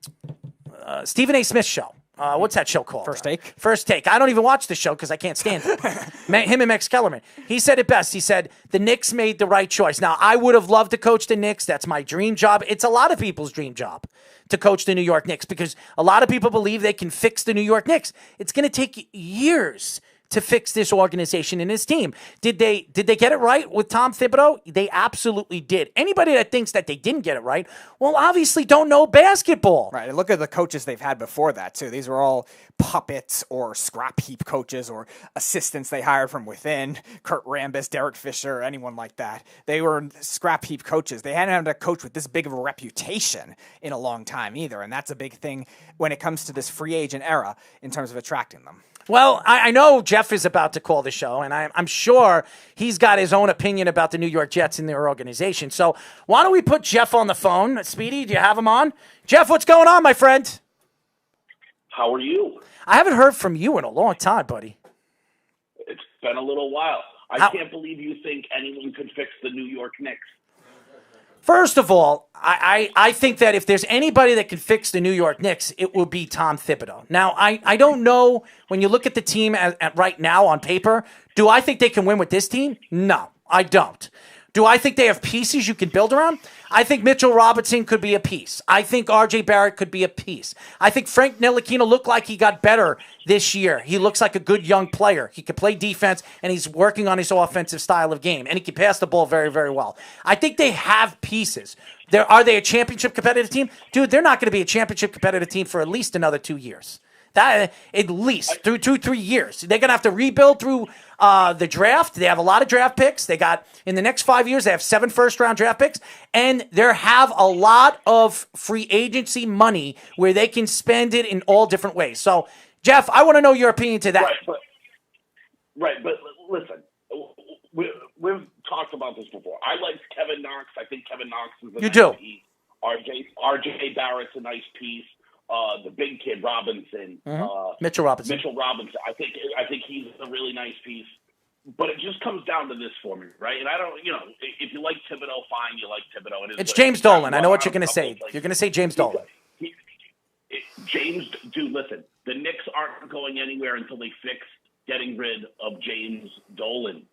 Stephen A. Smith show. What's that show called? First Take. First Take. I don't even watch the show because I can't stand it. Him and Max Kellerman. He said it best. He said, the Knicks made the right choice. Now, I would have loved to coach the Knicks. That's my dream job. It's a lot of people's dream job to coach the New York Knicks because a lot of people believe they can fix the New York Knicks. It's going to take years to fix this organization and his team. Did they get it right with Tom Thibodeau? They absolutely did. Anybody that thinks that they didn't get it right, well, obviously don't know basketball. Right, and look at the coaches they've had before that, too. These were all puppets or scrap heap coaches or assistants they hired from within. Kurt Rambis, Derek Fisher, anyone like that. They were scrap heap coaches. They hadn't had a coach with this big of a reputation in a long time either, and that's a big thing when it comes to this free agent era in terms of attracting them. Well, I know Jeff is about to call the show, and I'm sure he's got his own opinion about the New York Jets and their organization. So why don't we put Jeff on the phone? Speedy, do you have him on? Jeff, what's going on, my friend? How are you? I haven't heard from you in a long time, buddy. It's been a little while. I can't believe you think anyone could fix the New York Knicks. First of all, I think that if there's anybody that can fix the New York Knicks, it will be Tom Thibodeau. Now, I don't know, when you look at the team at right now on paper, do I think they can win with this team? No, I don't. Do I think they have pieces you can build around? I think Mitchell Robinson could be a piece. I think R.J. Barrett could be a piece. I think Frank Ntilikina looked like he got better this year. He looks like a good young player. He can play defense, and he's working on his offensive style of game, and he can pass the ball very, very well. I think they have pieces. Are they a championship competitive team? Dude, they're not going to be a championship competitive team for at least another 2 years. That at least through 2-3 years. They're going to have to rebuild through the draft. They have a lot of draft picks. They got, in the next 5 years, they have 7 first-round draft picks. And they have a lot of free agency money where they can spend it in all different ways. So, Jeff, I want to know your opinion to that. Right, but listen, we've talked about this before. I like Kevin Knox. I think Kevin Knox is a nice piece. R.J. Barrett's a nice piece. The big kid Robinson, Mitchell Robinson. I think he's a really nice piece. But it just comes down to this for me, right? And I don't, if you like Thibodeau, fine. You like Thibodeau. It's James Dolan. I know what you're going to say. You're going to say James Dolan. Dude, listen. The Knicks aren't going anywhere until they fix getting rid of James Dolan.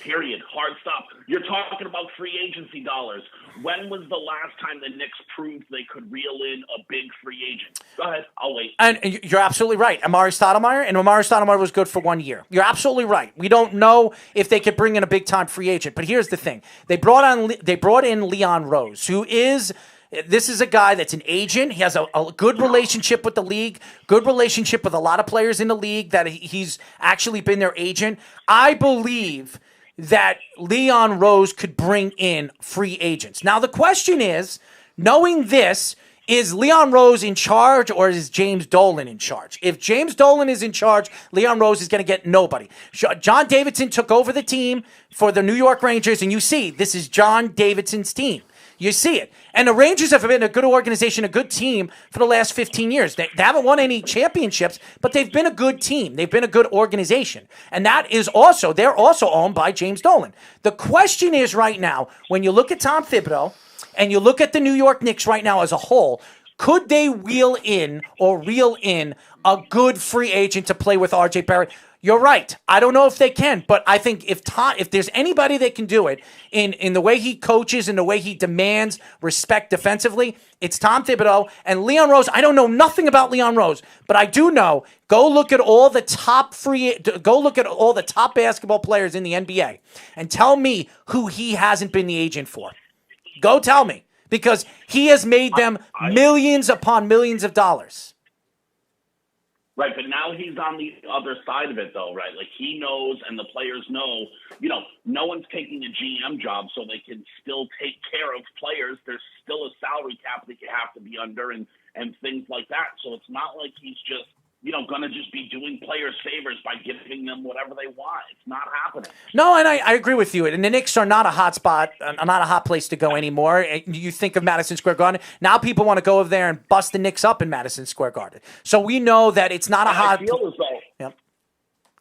Period. Hard stop. You're talking about free agency dollars. When was the last time the Knicks proved they could reel in a big free agent? Go ahead. I'll wait. And you're absolutely right. Amari Stoudemire was good for 1 year. You're absolutely right. We don't know if they could bring in a big-time free agent. But here's the thing. They brought in Leon Rose, who is... This is a guy that's an agent. He has a good relationship with the league, good relationship with a lot of players in the league that he's actually been their agent. I believe that Leon Rose could bring in free agents. Now, the question is, knowing this, is Leon Rose in charge or is James Dolan in charge? If James Dolan is in charge, Leon Rose is going to get nobody. John Davidson took over the team for the New York Rangers, and you see, this is John Davidson's team. You see it. And the Rangers have been a good organization, a good team for the last 15 years. They haven't won any championships, but they've been a good team. They've been a good organization. And that is also, they're also owned by James Dolan. The question is right now, when you look at Tom Thibodeau and you look at the New York Knicks right now as a whole, could they reel in a good free agent to play with R.J. Barrett? You're right. I don't know if they can, but I think if there's anybody that can do it in the way he coaches and the way he demands respect defensively, it's Tom Thibodeau and Leon Rose. I don't know nothing about Leon Rose, but I do know. Go look at all the top basketball players in the NBA and tell me who he hasn't been the agent for. Go tell me, because he has made them millions upon millions of dollars. Right, but now he's on the other side of it, though, right? Like, he knows and the players know, no one's taking a GM job so they can still take care of players. There's still a salary cap that you have to be under and things like that. So it's not like he's just, going to just be doing players favors by giving them whatever they want. It's not happening. No, and I agree with you. And the Knicks are not a hot spot, not a hot place to go anymore. You think of Madison Square Garden. Now people want to go over there and bust the Knicks up in Madison Square Garden. So we know that it's not a hot... I feel as though... Yep.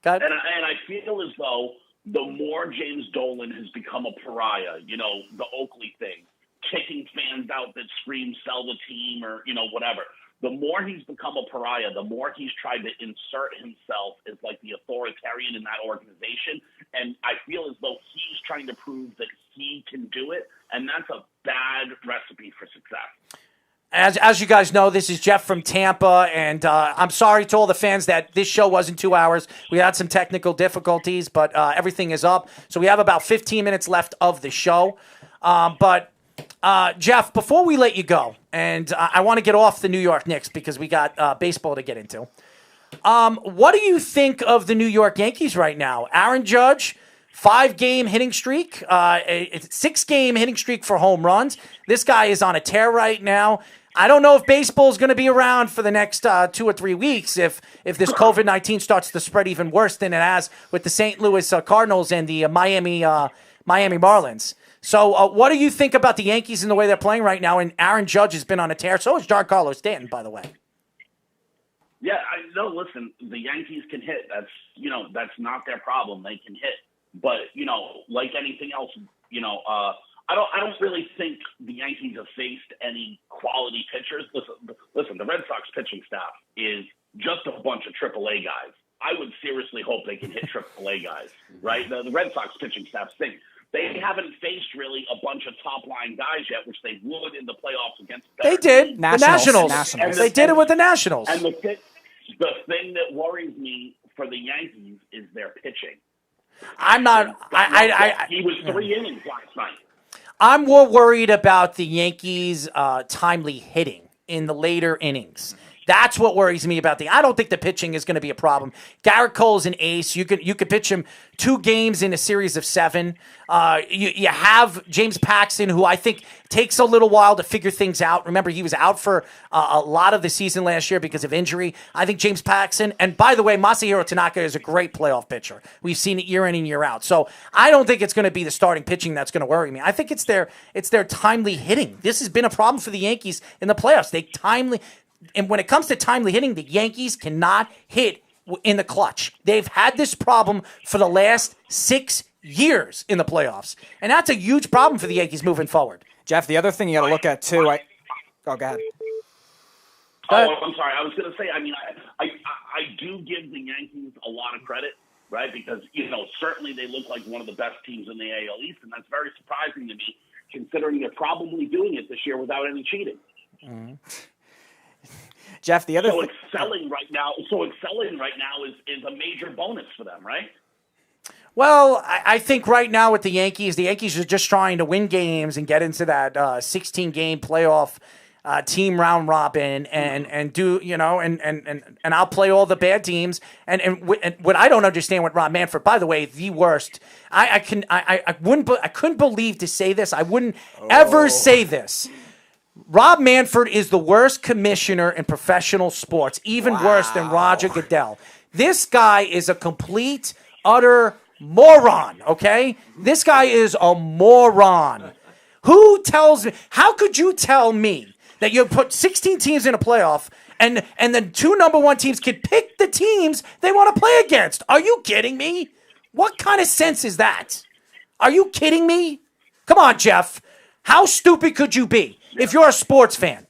Go ahead. And I feel as though the more James Dolan has become a pariah, the Oakley thing, kicking fans out that scream, sell the team or, whatever. The more he's become a pariah, the more he's tried to insert himself as like the authoritarian in that organization. And I feel as though he's trying to prove that he can do it. And that's a bad recipe for success. As you guys know, this is Jeff from Tampa, and I'm sorry to all the fans that this show wasn't 2 hours. We had some technical difficulties, but everything is up. So we have about 15 minutes left of the show. Jeff, before we let you go, and I want to get off the New York Knicks because we got baseball to get into. What do you think of the New York Yankees right now? Aaron Judge, 5-game hitting streak, a 6-game hitting streak for home runs. This guy is on a tear right now. I don't know if baseball is going to be around for the next 2 or 3 weeks if this COVID-19 starts to spread even worse than it has with the St. Louis Cardinals and the Miami Marlins. So what do you think about the Yankees and the way they're playing right now? And Aaron Judge has been on a tear. So is Giancarlo Stanton, by the way. Yeah, listen, the Yankees can hit. That's not their problem. They can hit. But, like anything else, I don't really think the Yankees have faced any quality pitchers. Listen, the Red Sox pitching staff is just a bunch of AAA guys. I would seriously hope they can hit AAA guys, right? The Red Sox pitching staff stinks. They haven't faced really a bunch of top-line guys yet, which they would in the playoffs against They did. Nationals. The Nationals. They did it with the Nationals. And the thing that worries me for the Yankees is their pitching. I'm not... He was 3 innings last night. I'm more worried about the Yankees' timely hitting in the later innings. That's what worries me about I don't think the pitching is going to be a problem. Garrett Cole's an ace. You could pitch him 2 games in a series of 7. You have James Paxton, who I think takes a little while to figure things out. Remember, he was out for a lot of the season last year because of injury. I think James Paxton, and by the way, Masahiro Tanaka is a great playoff pitcher. We've seen it year in and year out. So I don't think it's going to be the starting pitching that's going to worry me. I think it's their timely hitting. This has been a problem for the Yankees in the playoffs. And when it comes to timely hitting, the Yankees cannot hit in the clutch. They've had this problem for the last 6 years in the playoffs. And that's a huge problem for the Yankees moving forward. Jeff, the other thing you got to look at, too... go ahead. Oh, I'm sorry. I was going to say, I do give the Yankees a lot of credit, right? Because, certainly they look like one of the best teams in the AL East, and that's very surprising to me, considering they're probably doing it this year without any cheating. Mm-hmm. Jeff, the other excelling right now is a major bonus for them, right? Well, I think right now with the Yankees are just trying to win games and get into that 16-game playoff team round robin and do and I'll play all the bad teams and what I don't understand with Rob Manfred, by the way, the worst. I couldn't believe to say this. I wouldn't ever say this. Rob Manfred is the worst commissioner in professional sports, even worse than Roger Goodell. This guy is a complete, utter moron, okay? This guy is a moron Who tells me? How could you tell me that you put 16 teams in a playoff and the 2 number 1 teams can pick the teams they want to play against? Are you kidding me? What kind of sense is that? Are you kidding me? Come on, Jeff. How stupid could you be if you're a sports fan?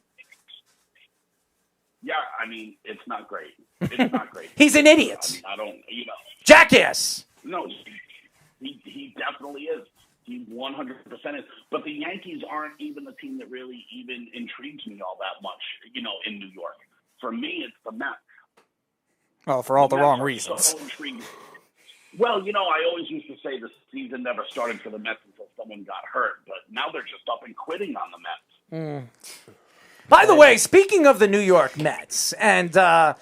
Yeah, I mean, it's not great. It's not great. He's an idiot. I don't, Jackass. No, he definitely is. He 100% is. But the Yankees aren't even the team that really even intrigues me all that much, in New York. For me, it's the Mets. Well, for all the wrong Mets reasons. So intriguing. Well, I always used to say the season never started for the Mets until someone got hurt. But now they're just up and quitting on the Mets. By the way, speaking of the New York Mets, and I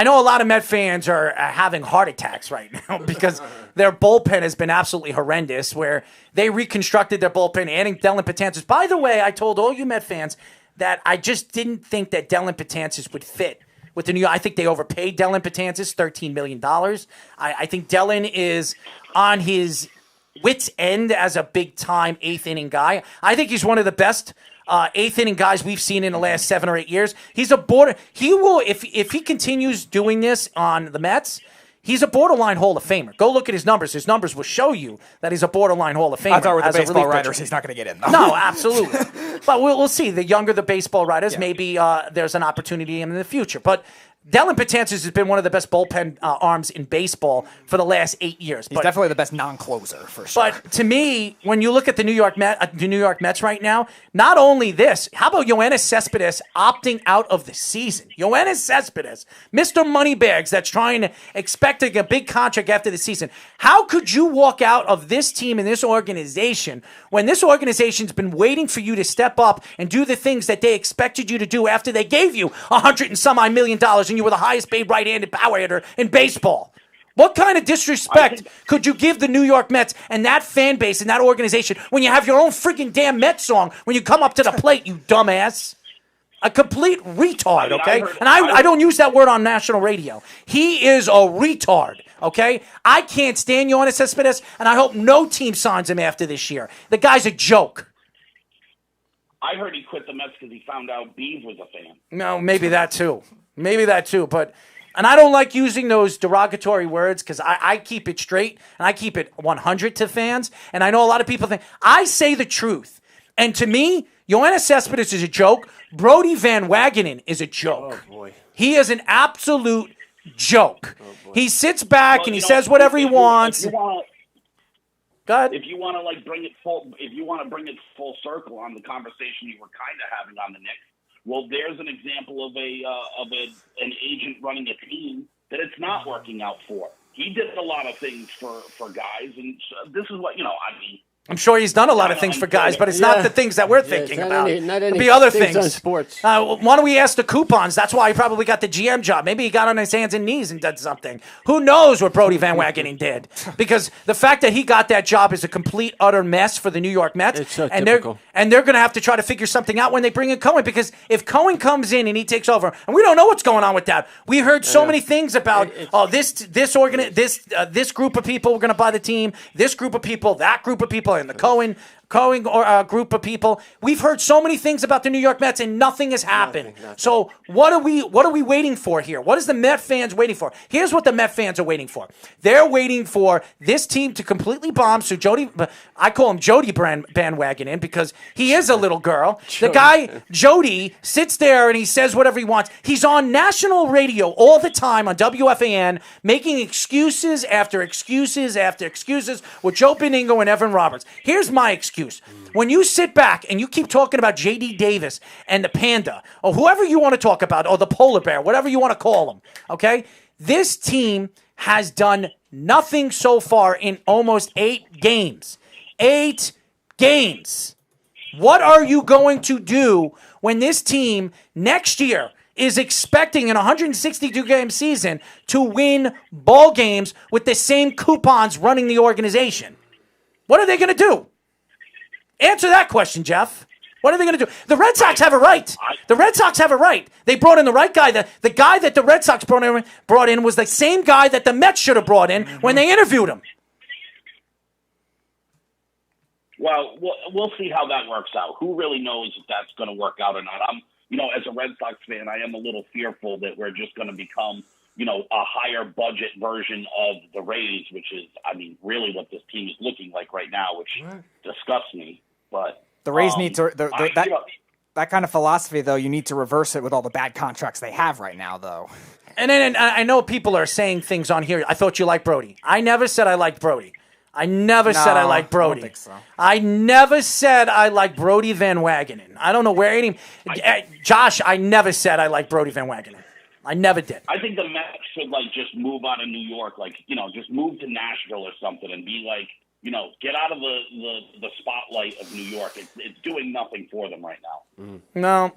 know a lot of Met fans are having heart attacks right now because their bullpen has been absolutely horrendous, where they reconstructed their bullpen, adding Dellin Betances. By the way, I told all you Met fans that I just didn't think that Dellin Betances would fit with the New York. I think they overpaid Dellin Betances, $13 million. I think Dellin is on his wit's end as a big-time eighth-inning guy. I think he's one of the best eighth-inning guys we've seen in the last 7 or 8 years. He's a he will, if he continues doing this on the Mets, he's a borderline Hall of Famer. Go look at his numbers. His numbers will show you that he's a borderline Hall of Famer. I thought with the baseball writers, he's not going to get in, though. No, absolutely. But we'll see. The younger the baseball writers, maybe there's an opportunity in the future. But Dellin Betances has been one of the best bullpen arms in baseball for the last 8 years. He's definitely the best non-closer, for sure. But to me, when you look at the New York Mets right now, not only this, how about Yoenis Cespedes opting out of the season? Yoenis Cespedes, Mr. Moneybags, that's expecting a big contract after the season. How could you walk out of this team and this organization when this organization's been waiting for you to step up and do the things that they expected you to do after they gave you $100 and some odd million and you were the highest paid right-handed power hitter in baseball? What kind of disrespect could you give the New York Mets and that fan base and that organization when you have your own freaking damn Mets song when you come up to the plate, you dumbass? A complete retard, okay? I don't use that word on national radio. He is a retard, okay? I can't stand Yoenis Cespedes, and I hope no team signs him after this year. The guy's a joke. I heard he quit the Mets because he found out Beeve was a fan. No, maybe that too. But, and I don't like using those derogatory words because I keep it straight and I keep it 100 to fans. And I know a lot of people think I say the truth. And to me, Yoenis Cespedes is a joke. Brody Van Wagenen is a joke. Oh, boy. He is an absolute joke. He sits back and he says whatever he wants. If you want to bring it full circle on the conversation you were kind of having on the Knicks, well, there's an example of an agent running a team that it's not working out for. He did a lot of things for guys, and this is what I'm sure he's done a lot of things for guys, but it's not the things that we're thinking about. It'd be other things. On sports. Why don't we ask the coupons? That's why he probably got the GM job. Maybe he got on his hands and knees and did something. Who knows what Brody Van Wagenen did? Because the fact that he got that job is a complete, utter mess for the New York Mets. It's so and typical. They're going to have to try to figure something out when they bring in Cohen. Because if Cohen comes in and he takes over, and we don't know what's going on with that. We heard so many things about this group of people were going to buy the team, this group of people, that group of people, and the Cohen group of people. We've heard so many things about the New York Mets and nothing has happened. Nothing. So what are we waiting for here? What is the Met fans waiting for? Here's what the Met fans are waiting for. They're waiting for this team to completely bomb. So I call him Jody bandwagon because he is a little girl. The guy, Jody, sits there and he says whatever he wants. He's on national radio all the time on WFAN making excuses after excuses after excuses with Joe Beningo and Evan Roberts. Here's my excuse. When you sit back and you keep talking about J.D. Davis and the Panda, or whoever you want to talk about, or the Polar Bear, whatever you want to call them, okay? This team has done nothing so far in almost 8 games. 8 games. What are you going to do when this team next year is expecting in a 162-game season to win ball games with the same coupons running the organization? What are they going to do? Answer that question, Jeff. What are they going to do? The Red Sox have a right. The Red Sox have a right. They brought in the right guy. The guy that the Red Sox brought in was the same guy that the Mets should have brought in when they interviewed him. Well, we'll see how that works out. Who really knows if that's going to work out or not? As a Red Sox fan, I am a little fearful that we're just going to become, a higher budget version of the Rays, which is, really what this team is looking like right now, which disgusts me. But the Rays need to that kind of philosophy, though. You need to reverse it with all the bad contracts they have right now, though. And then I know people are saying things on here. I thought you liked Brody. I never said I liked Brody. I never said I liked Brody. I don't think so. I never said I liked Brody Van Wagenen. I don't know where any. Josh, I never said I liked Brody Van Wagenen. I never did. I think the Mets should just move out of New York, just move to Nashville or something, and be get out of the spotlight of New York. It's doing nothing for them right now. No.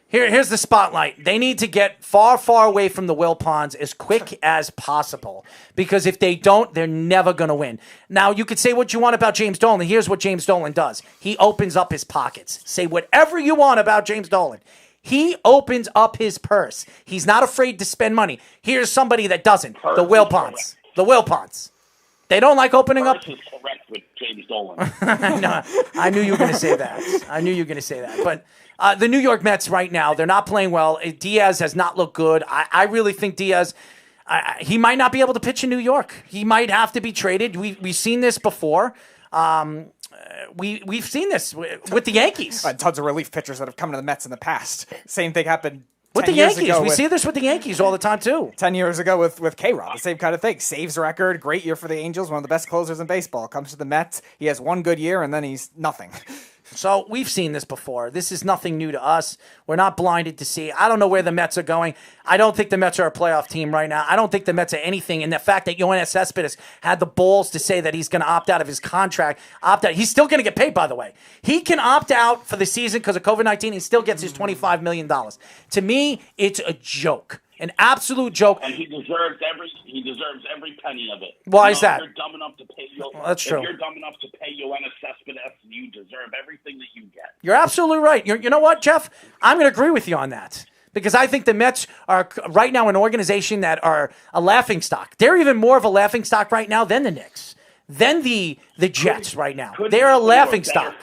Here's the spotlight. They need to get far, far away from the Wilpons as quick as possible, because if they don't, they're never going to win. Now, you could say what you want about James Dolan. Here's what James Dolan does. He opens up his pockets. Say whatever you want about James Dolan. He opens up his purse. He's not afraid to spend money. Here's somebody that doesn't. The Wilpons. The Wilpons. They don't like opening up. Is correct with James Dolan. No, I knew you were going to say that. But the New York Mets right now, they're not playing well. Diaz has not looked good. I really think Diaz, he might not be able to pitch in New York. He might have to be traded. We've seen this before. We've seen this with the Yankees. Tons of relief pitchers that have come to the Mets in the past. Same thing happened with the Yankees. We see this with the Yankees all the time, too. 10 years ago with K-Rod, the same kind of thing. Saves record, great year for the Angels, one of the best closers in baseball. Comes to the Mets, he has one good year, and then he's nothing. So we've seen this before. This is nothing new to us. We're not blinded to see. I don't know where the Mets are going. I don't think the Mets are a playoff team right now. I don't think the Mets are anything. And the fact that Yoenis Cespedes had the balls to say that he's going to opt out of his contract, he's still going to get paid, by the way. He can opt out for the season because of COVID-19 and still gets his $25 million. To me, it's a joke. An absolute joke. And he deserves every penny of it. Why is that? If you're dumb enough to pay That's true. If you're dumb enough to pay Yoenis Cespedes, you deserve everything that you get. You're absolutely right. You know what, Jeff? I'm going to agree with you on that. Because I think the Mets are right now an organization that are a laughingstock. They're even more of a laughingstock right now than the Knicks, than the Jets right now. They're a laughingstock.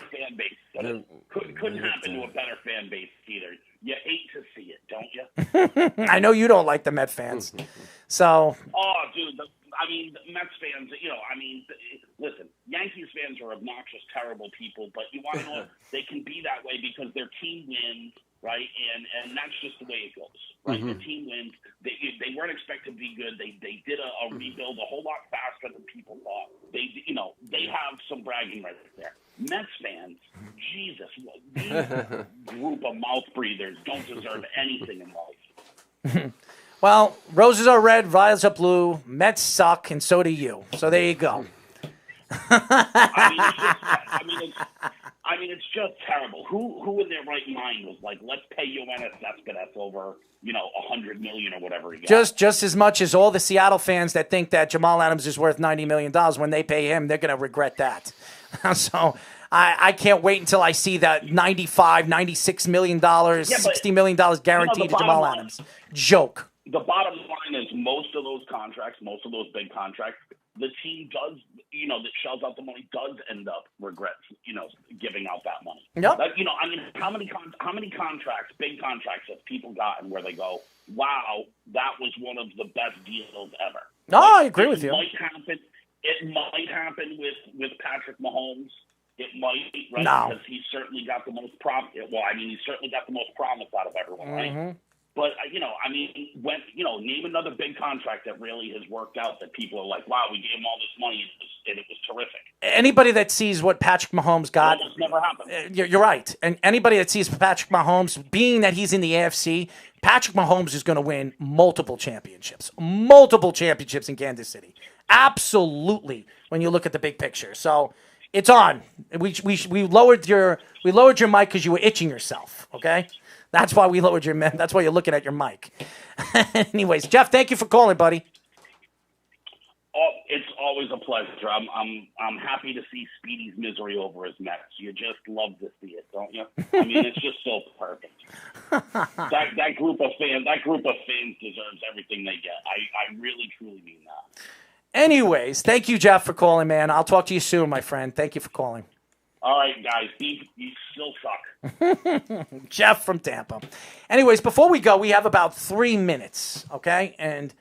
Couldn't happen to a better fan base either. You hate to see it, don't you? I know you don't like the Met fans. So. Oh, dude. The Mets fans, listen, Yankees fans are obnoxious, terrible people, but you want to know they can be that way because their team wins, right? And that's just the way it goes, right? Mm-hmm. The team wins. They weren't expected to be good. They did a rebuild a whole lot faster than people thought. They have some bragging right there. Mets fans, Jesus, these group of mouth breathers don't deserve anything in life. Well, roses are red, violets are blue, Mets suck, and so do you. So there you go. It's just terrible. Who in their right mind was like, let's pay Yoenis Cespedes over, $100 million or whatever he got. Just as much as all the Seattle fans that think that Jamal Adams is worth $90 million, when they pay him, they're going to regret that. So I can't wait until I see that $95, $96 million, $60 million guaranteed to Jamal Adams. Joke. The bottom line is most of those big contracts, the team does, that shells out the money does end up regrets, giving out that money. Yep. How many contracts, big contracts have people gotten where they go, wow, that was one of the best deals ever? No, I agree with you. It might happen with Patrick Mahomes. It might, right? No. Because he's certainly got the most promise. Well, he's certainly got the most promise out of everyone, right? Mm-hmm. But name another big contract that really has worked out that people are like, wow, we gave him all this money and it was terrific. Anybody that sees what Patrick Mahomes got, it almost never happened. You're right. And anybody that sees Patrick Mahomes, being that he's in the AFC, Patrick Mahomes is going to win multiple championships in Kansas City. Absolutely. When you look at the big picture, so it's on. We lowered your mic because you were itching yourself. Okay. That's why we lowered that's why you're looking at your mic. Anyways, Jeff, thank you for calling, buddy. Oh, it's always a pleasure. I'm happy to see Speedy's misery over his Mets. You just love to see it, don't you? It's just so perfect. that group of fans deserves everything they get. I really truly mean that. Anyways, thank you, Jeff, for calling, man. I'll talk to you soon, my friend. Thank you for calling. All right, guys. You still suck. Jeff from Tampa. Anyways, before we go, we have about 3 minutes, okay? And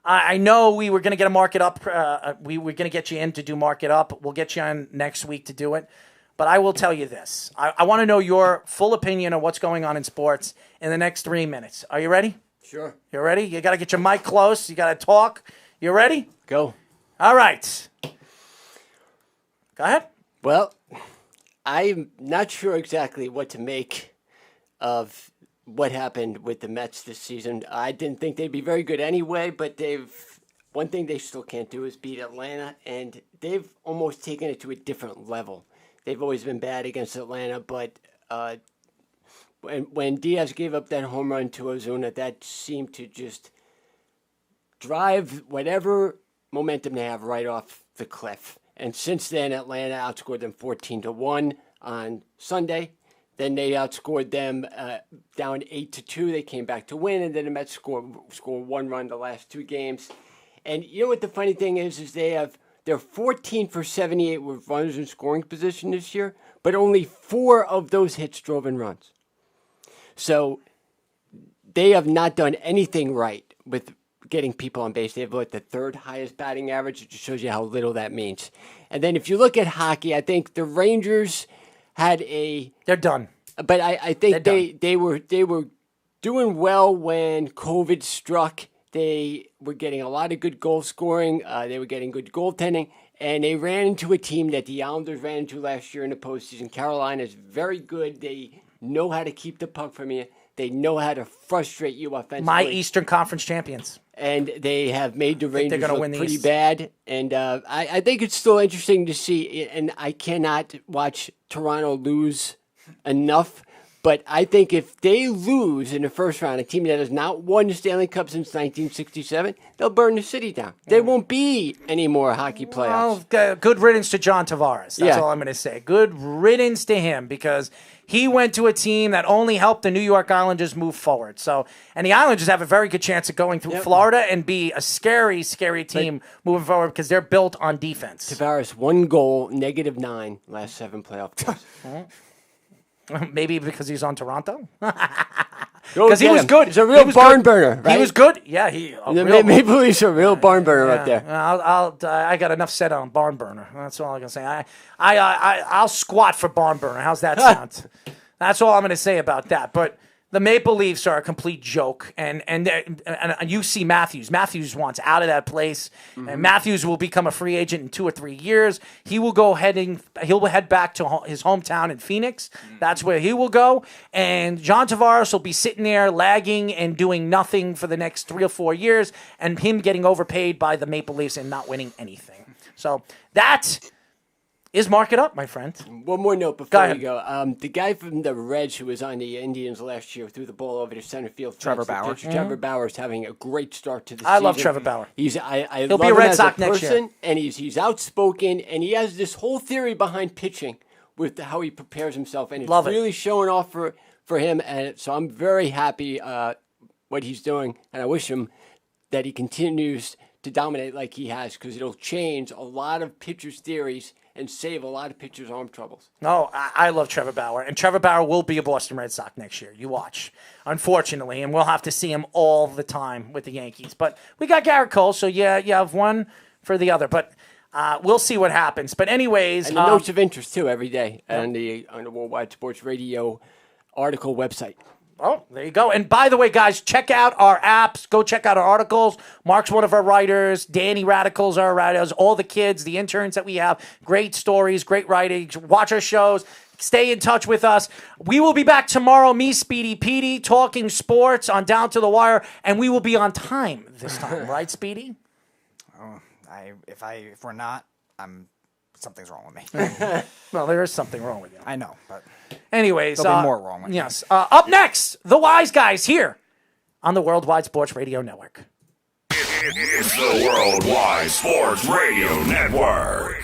I know we were going to get a market up. We were going to get you in to do market up. We'll get you on next week to do it. But I will tell you this. I want to know your full opinion of what's going on in sports in the next 3 minutes. Are you ready? Sure. You ready? You got to get your mic close. You got to talk. You ready? Go. All right. Go ahead. Well, I'm not sure exactly what to make of what happened with the Mets this season. I didn't think they'd be very good anyway, but one thing they still can't do is beat Atlanta, and they've almost taken it to a different level. They've always been bad against Atlanta, but when Diaz gave up that home run to Ozuna, that seemed to just drive whatever momentum they have right off the cliff. And since then, Atlanta outscored them 14-1 on Sunday. Then they outscored them down 8-2. They came back to win, and then the Mets scored 1 run the last 2 games. And you know what the funny thing is they're 14 for 78 with runners in scoring position this year, but only 4 of those hits drove in runs. So they have not done anything right with getting people on base. They have the 3rd highest batting average. It just shows you how little that means. And then if you look at hockey, I think the Rangers had they're done. But I think they were doing well when COVID struck. They were getting a lot of good goal scoring. They were getting good goaltending. And they ran into a team that the Islanders ran into last year in the postseason. Carolina is very good. They know how to keep the puck from you. They know how to frustrate you offensively. My Eastern Conference champions. And they have made the Rangers look win pretty bad. And I think it's still interesting to see. And I cannot watch Toronto lose enough. But I think if they lose in the first round, a team that has not won the Stanley Cup since 1967, they'll burn the city down. There won't be any more hockey playoffs. Well, good riddance to John Tavares. That's all I'm going to say. Good riddance to him because he went to a team that only helped the New York Islanders move forward. And the Islanders have a very good chance of going through Florida and be a scary, scary team moving forward because they're built on defense. Tavares, 1 goal, -9, last 7 playoff games. Maybe because he's on Toronto? Because he was good. He's a real barn burner, right? He was good. Yeah, Maybe he's a real barn burner up there. I got enough said on barn burner. That's all I'm gonna say. I'll squat for barn burner. How's that sound? That's all I'm gonna say about that. But the Maple Leafs are a complete joke, and you see Matthews. Matthews wants out of that place, and Matthews will become a free agent in 2 or 3 years. He'll head back to his hometown in Phoenix. That's where he will go, and John Tavares will be sitting there lagging and doing nothing for the next 3 or 4 years, and him getting overpaid by the Maple Leafs and not winning anything. So that is mark it up, my friend. One more note before we go. The guy from the Reds who was on the Indians last year threw the ball over to center field. Trevor Bauer. Trevor Bauer is having a great start to the season. I love Trevor Bauer. I He'll love be a him Red as Sox a next person, year. and he's outspoken, and he has this whole theory behind pitching with how he prepares himself, and it's really showing off for him. And so I'm very happy what he's doing, and I wish him that he continues to dominate like he has, because it'll change a lot of pitchers' theories and save a lot of pitchers' arm troubles. No, I love Trevor Bauer, and Trevor Bauer will be a Boston Red Sox next year. You watch, unfortunately, and we'll have to see him all the time with the Yankees. But we got Garrett Cole, so you have one for the other. But we'll see what happens. But anyways, and the notes of interest too every day on the Worldwide Sports Radio article website. Oh, there you go. And by the way, guys, check out our apps. Go check out our articles. Mark's one of our writers. Danny Radical's our writers. All the kids, the interns that we have. Great stories, great writing. Watch our shows. Stay in touch with us. We will be back tomorrow, me, Speedy Petey, talking sports on Down to the Wire, and we will be on time this time. Right, Speedy? If we're not, something's wrong with me. Well, there is something wrong with you. I know, but anyways, there'll be more wrong with me. Yes. Up next, the Wise Guys here on the Worldwide Sports Radio Network. It's the Worldwide Sports Radio Network.